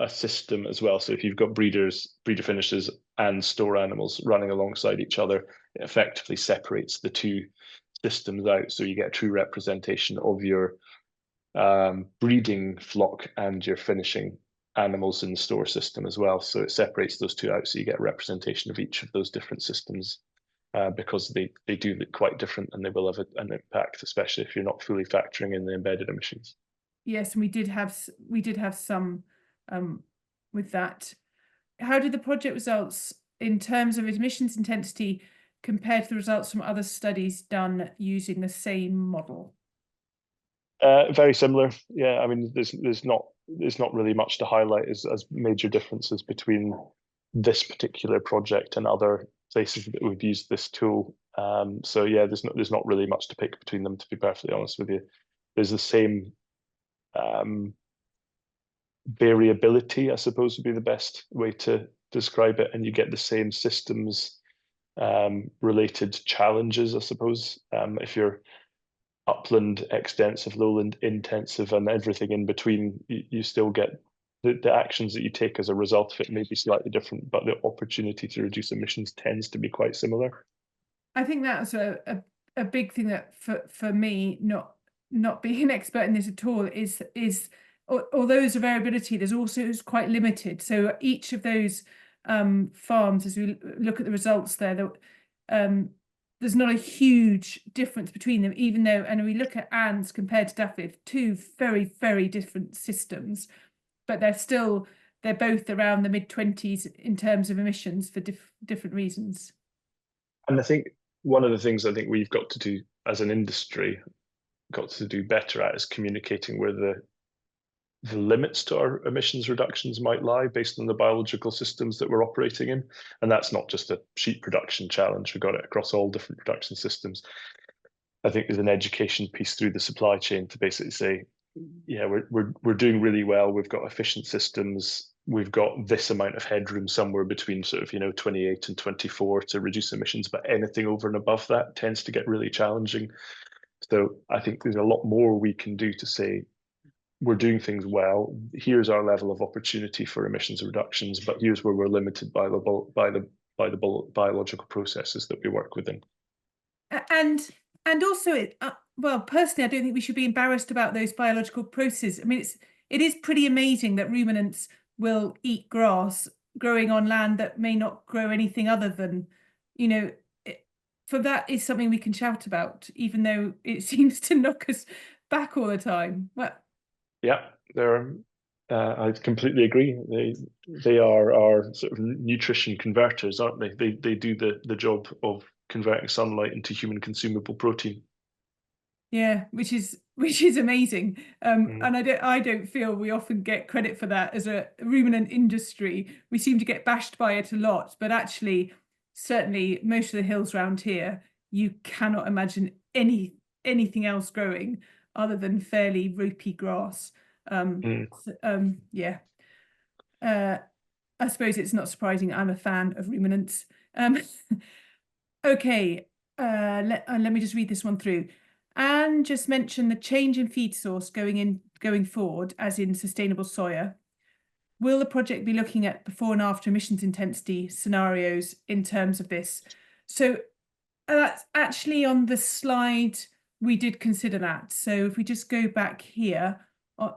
a system as well. So if you've got breeder finishers and store animals running alongside each other, it effectively separates the two systems out, so you get a true representation of your breeding flock and your finishing animals in the store system as well. So it separates those two out, so you get a representation of each of those different systems, because they do look quite different, and they will have an impact, especially if you're not fully factoring in the embedded emissions. Yes, and we did have some with that. How did the project results in terms of emissions intensity compare to the results from other studies done using the same model? Very similar. Yeah, I mean, there's not really much to highlight as major differences between this particular project and other places that we've used this tool. So yeah, there's not really much to pick between them, to be perfectly honest with you. There's the same variability, I suppose, would be the best way to describe it, and you get the same systems related challenges, I suppose. If you're upland, extensive, lowland, intensive, and everything in between, you still get the actions that you take as a result of it may be slightly different, but the opportunity to reduce emissions tends to be quite similar. I think that's a big thing that for me, not being an expert in this at all, is although there's a variability, there's also it's quite limited. So each of those farms, as we look at the results there, there's not a huge difference between them, even though, and we look at Anne's compared to Daffodil, two very, very different systems, but they're both around the mid-20s in terms of emissions for different reasons. And I think one of the things I think we've got to do as an industry, got to do better at, is communicating where the limits to our emissions reductions might lie based on the biological systems that we're operating in. And that's not just a sheep production challenge. We've got it across all different production systems. I think there's an education piece through the supply chain to basically say, yeah, we're doing really well. We've got efficient systems. We've got this amount of headroom somewhere between sort of 28 and 24 to reduce emissions, but anything over and above that tends to get really challenging. So I think there's a lot more we can do to say we're doing things well. Here's our level of opportunity for emissions reductions, but here's where we're limited by the biological processes that we work within. And also, well, personally, I don't think we should be embarrassed about those biological processes. I mean, it is pretty amazing that ruminants will eat grass growing on land that may not grow anything other than, for that is something we can shout about, even though it seems to knock us back all the time. Well, yeah, I completely agree. They are our sort of nutrition converters, aren't they? They do the job of converting sunlight into human consumable protein. Yeah, which is amazing. And I don't feel we often get credit for that as a ruminant industry. We seem to get bashed by it a lot, but actually, certainly most of the hills around here, you cannot imagine anything else growing other than fairly ropey grass. Yeah. I suppose it's not surprising I'm a fan of ruminants. Okay, let me just read this one through. Anne just mentioned the change in feed source going forward, as in sustainable soya. Will the project be looking at before and after emissions intensity scenarios in terms of this? So that's actually on the slide. We did consider that. So if we just go back here,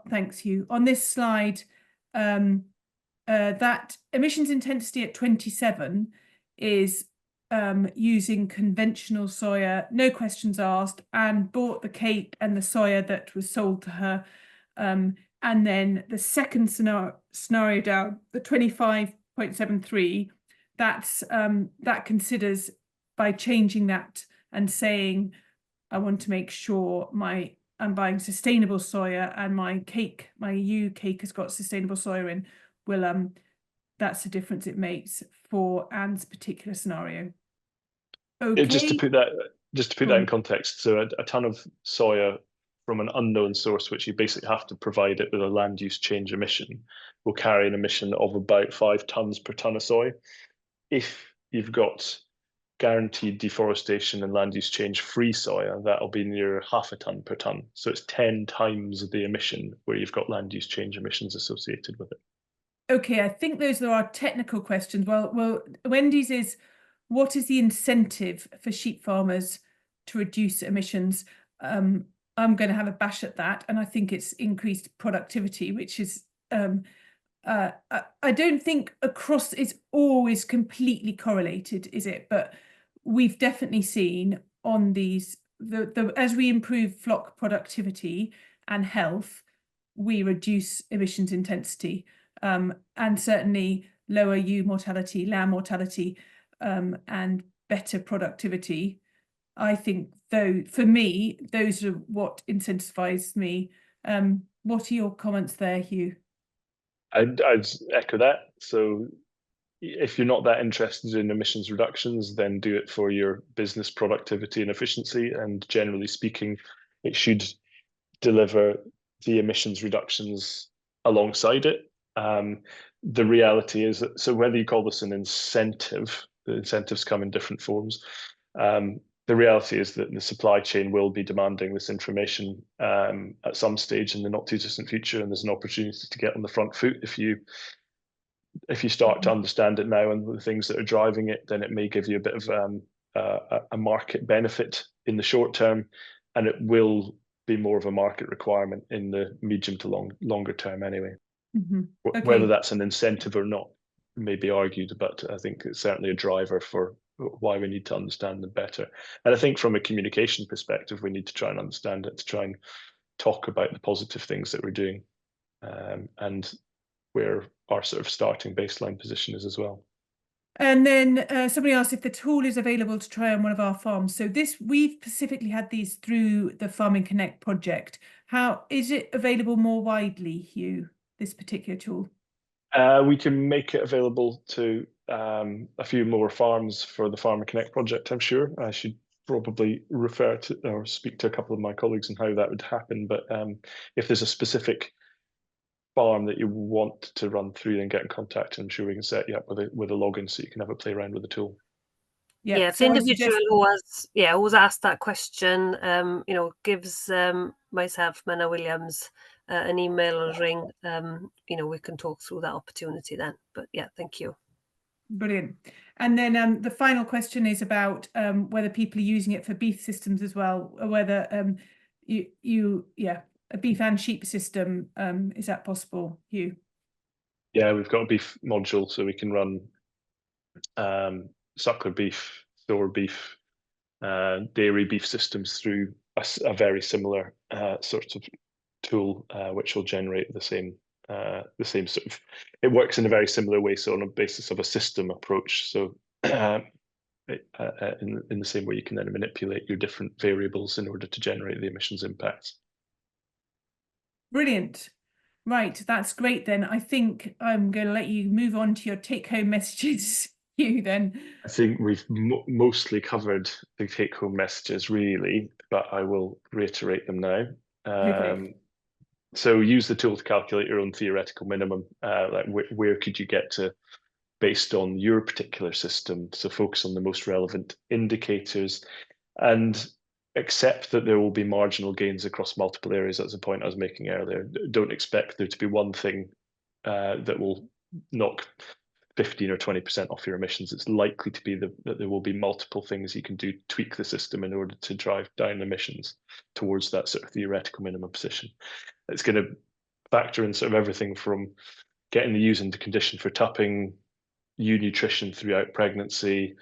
thanks, Hugh. On this slide, that emissions intensity at 27 is using conventional soya, no questions asked, and bought the cake and the soya that was sold to her. And then the second scenario down, the 25.73, that considers, by changing that and saying, I want to make sure I'm buying sustainable soya and my EU cake has got sustainable soya in, that's the difference it makes for Anne's particular scenario. Okay. Just to put that in context, so a ton of soya from an unknown source, which you basically have to provide it with a land use change emission, will carry an emission of about 5 tons per ton of soy. If you've got guaranteed deforestation and land use change free soya, that'll be near 0.5 ton per ton. So it's 10 times the emission where you've got land use change emissions associated with it. Okay, I think those are our technical questions. Well, Wendy's is, what is the incentive for sheep farmers to reduce emissions? I'm going to have a bash at that, and I think it's increased productivity, which is I don't think across it's always completely correlated, is it? But we've definitely seen on these as we improve flock productivity and health, we reduce emissions intensity, and certainly lower ewe mortality, lamb mortality, and better productivity. I think, though, for me, those are what incentivizes me. What are your comments there, Hugh? I'd echo that. So if you're not that interested in emissions reductions, then do it for your business productivity and efficiency. And generally speaking, it should deliver the emissions reductions alongside it. The reality is that, so whether you call this an incentive, the incentives come in different forms. the reality is that the supply chain will be demanding this information at some stage in the not too distant future, and there's an opportunity to get on the front foot. If you start to understand it now and the things that are driving it, then it may give you a bit of a market benefit in the short term, and it will be more of a market requirement in the medium to longer term anyway. Okay. Whether that's an incentive or not may be argued, but I think it's certainly a driver for why we need to understand them better. And I think from a communication perspective, we need to try and understand it, to try and talk about the positive things that we're doing, and where our sort of starting baseline position is as well. And then somebody asked if the tool is available to try on one of our farms. So we've specifically had these through the Farming Connect project. How is it available more widely, Hugh, this particular tool? We can make it available to a few more farms for the Farming Connect project, I'm sure. I should probably refer to or speak to a couple of my colleagues on how that would happen. But if there's a specific farm that you want to run through, then get in contact. I'm sure we can set you up with a login so you can have a play around with the tool. Yeah, if the individual who was asked that question, gives myself, Menna Williams, an email or a ring, we can talk through that opportunity then. But yeah, thank you. Brilliant. And then the final question is about whether people are using it for beef systems as well, or whether a beef and sheep system, is that possible, Hugh? Yeah, we've got a beef module, so we can run suckler beef, store beef, dairy beef systems through a very similar sort of tool, which will generate the same sort of. It works in a very similar way, so on a basis of a system approach. So in the same way, you can then manipulate your different variables in order to generate the emissions impacts. Brilliant. Right, that's great then. I think I'm going to let you move on to your take-home messages, Hugh, then. I think we've mostly covered the take-home messages, really, but I will reiterate them now. Okay. So use the tool to calculate your own theoretical minimum. Like where could you get to based on your particular system? So focus on the most relevant indicators and accept that there will be marginal gains across multiple areas. That's the point I was making earlier. Don't expect there to be one thing that will knock 15 or 20% off your emissions. It's likely to be that there will be multiple things you can do to tweak the system in order to drive down emissions towards that sort of theoretical minimum position. It's going to factor in sort of everything from getting the ewes into condition for tupping, ewe nutrition throughout pregnancy,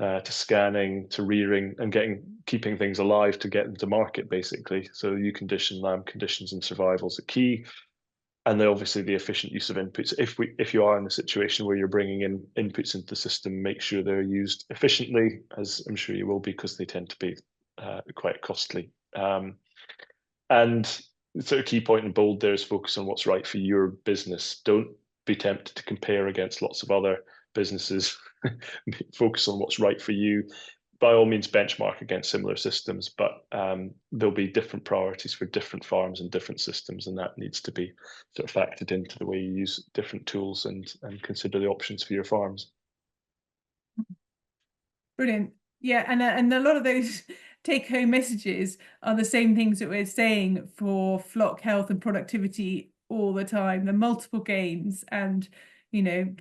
to scanning, to rearing, and keeping things alive to get them to market, basically. So ewe condition, lamb conditions, and survival is a key. And then obviously the efficient use of inputs. If you are in a situation where you're bringing in inputs into the system, make sure they're used efficiently, as I'm sure you will be, because they tend to be quite costly. And the sort of key point in bold there is focus on what's right for your business. Don't be tempted to compare against lots of other businesses. Focus on what's right for you. By all means, benchmark against similar systems, but there'll be different priorities for different farms and different systems, and that needs to be sort of factored into the way you use different tools and consider the options for your farms. Brilliant. Yeah, and a lot of those take-home messages are the same things that we're saying for flock health and productivity all the time. The multiple gains and,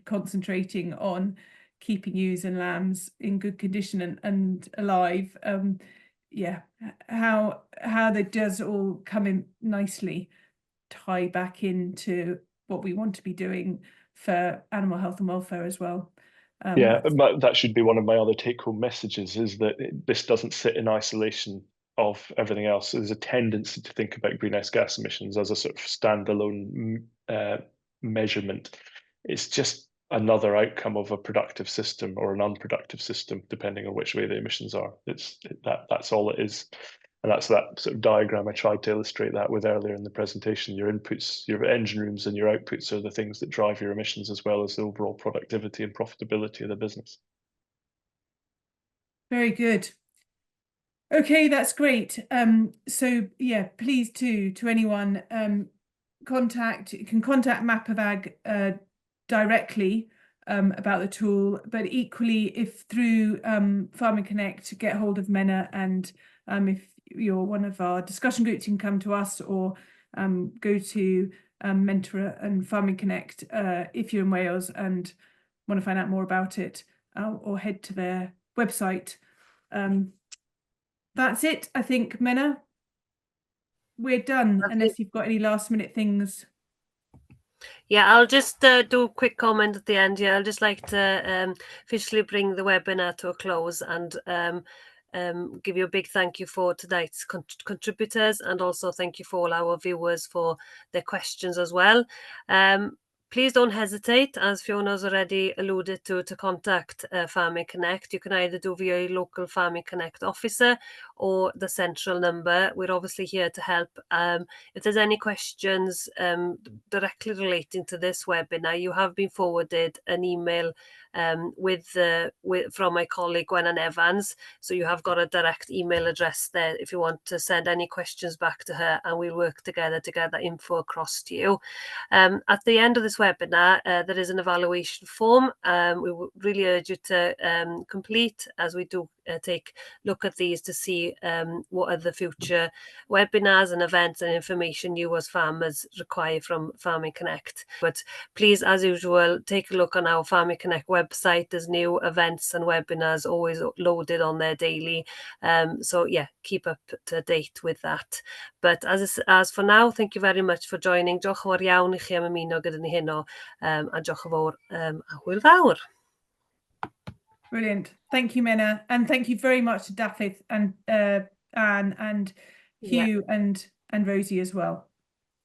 concentrating on keeping ewes and lambs in good condition and alive. How that does all come in nicely, tie back into what we want to be doing for animal health and welfare as well. That should be one of my other take-home messages, is that this doesn't sit in isolation of everything else. There's a tendency to think about greenhouse gas emissions as a sort of standalone measurement. It's just another outcome of a productive system or an unproductive system, depending on which way the emissions are. That's all it is. And that's that sort of diagram I tried to illustrate that with earlier in the presentation. Your inputs, your engine rooms and your outputs are the things that drive your emissions, as well as the overall productivity and profitability of the business. Very good. Okay, that's great. So yeah, please to anyone, you can contact Map of Ag directly about the tool, but equally, if through Farming Connect, get hold of Menna, and if you're one of our discussion groups, you can come to us, or go to Mentor and Farming Connect if you're in Wales and want to find out more about it, or head to their website. That's it, I think, Menna. We're done, unless you've got any last minute things. Yeah, I'll just do a quick comment at the end. Yeah, I'd just like to officially bring the webinar to a close and give you a big thank you for tonight's contributors, and also thank you for all our viewers for their questions as well. Please don't hesitate, as Fiona's already alluded to contact Farming Connect. You can either do via your local Farming Connect officer or the central number. We're obviously here to help. If there's any questions directly relating to this webinar, you have been forwarded an email from my colleague Gwennan Evans, so you have got a direct email address there if you want to send any questions back to her, and we'll work together to get that info across to you. At the end of this webinar, there is an evaluation form. We would really urge you to complete, as we do take a look at these to see what are the future webinars and events and information you as farmers require from Farming Connect. But please, as usual, take a look on our Farming Connect website. There's new events and webinars always loaded on there daily. So yeah, keep up to date with that. But as for now, thank you very much for joining. Diolch yn fawr iawn I chi am ymuno gyda ni heno, a diolch yn fawr a hwyl fawr. Brilliant. Thank you, Menna, and thank you very much to Dafydd and Anne and Hugh and Rosie as well.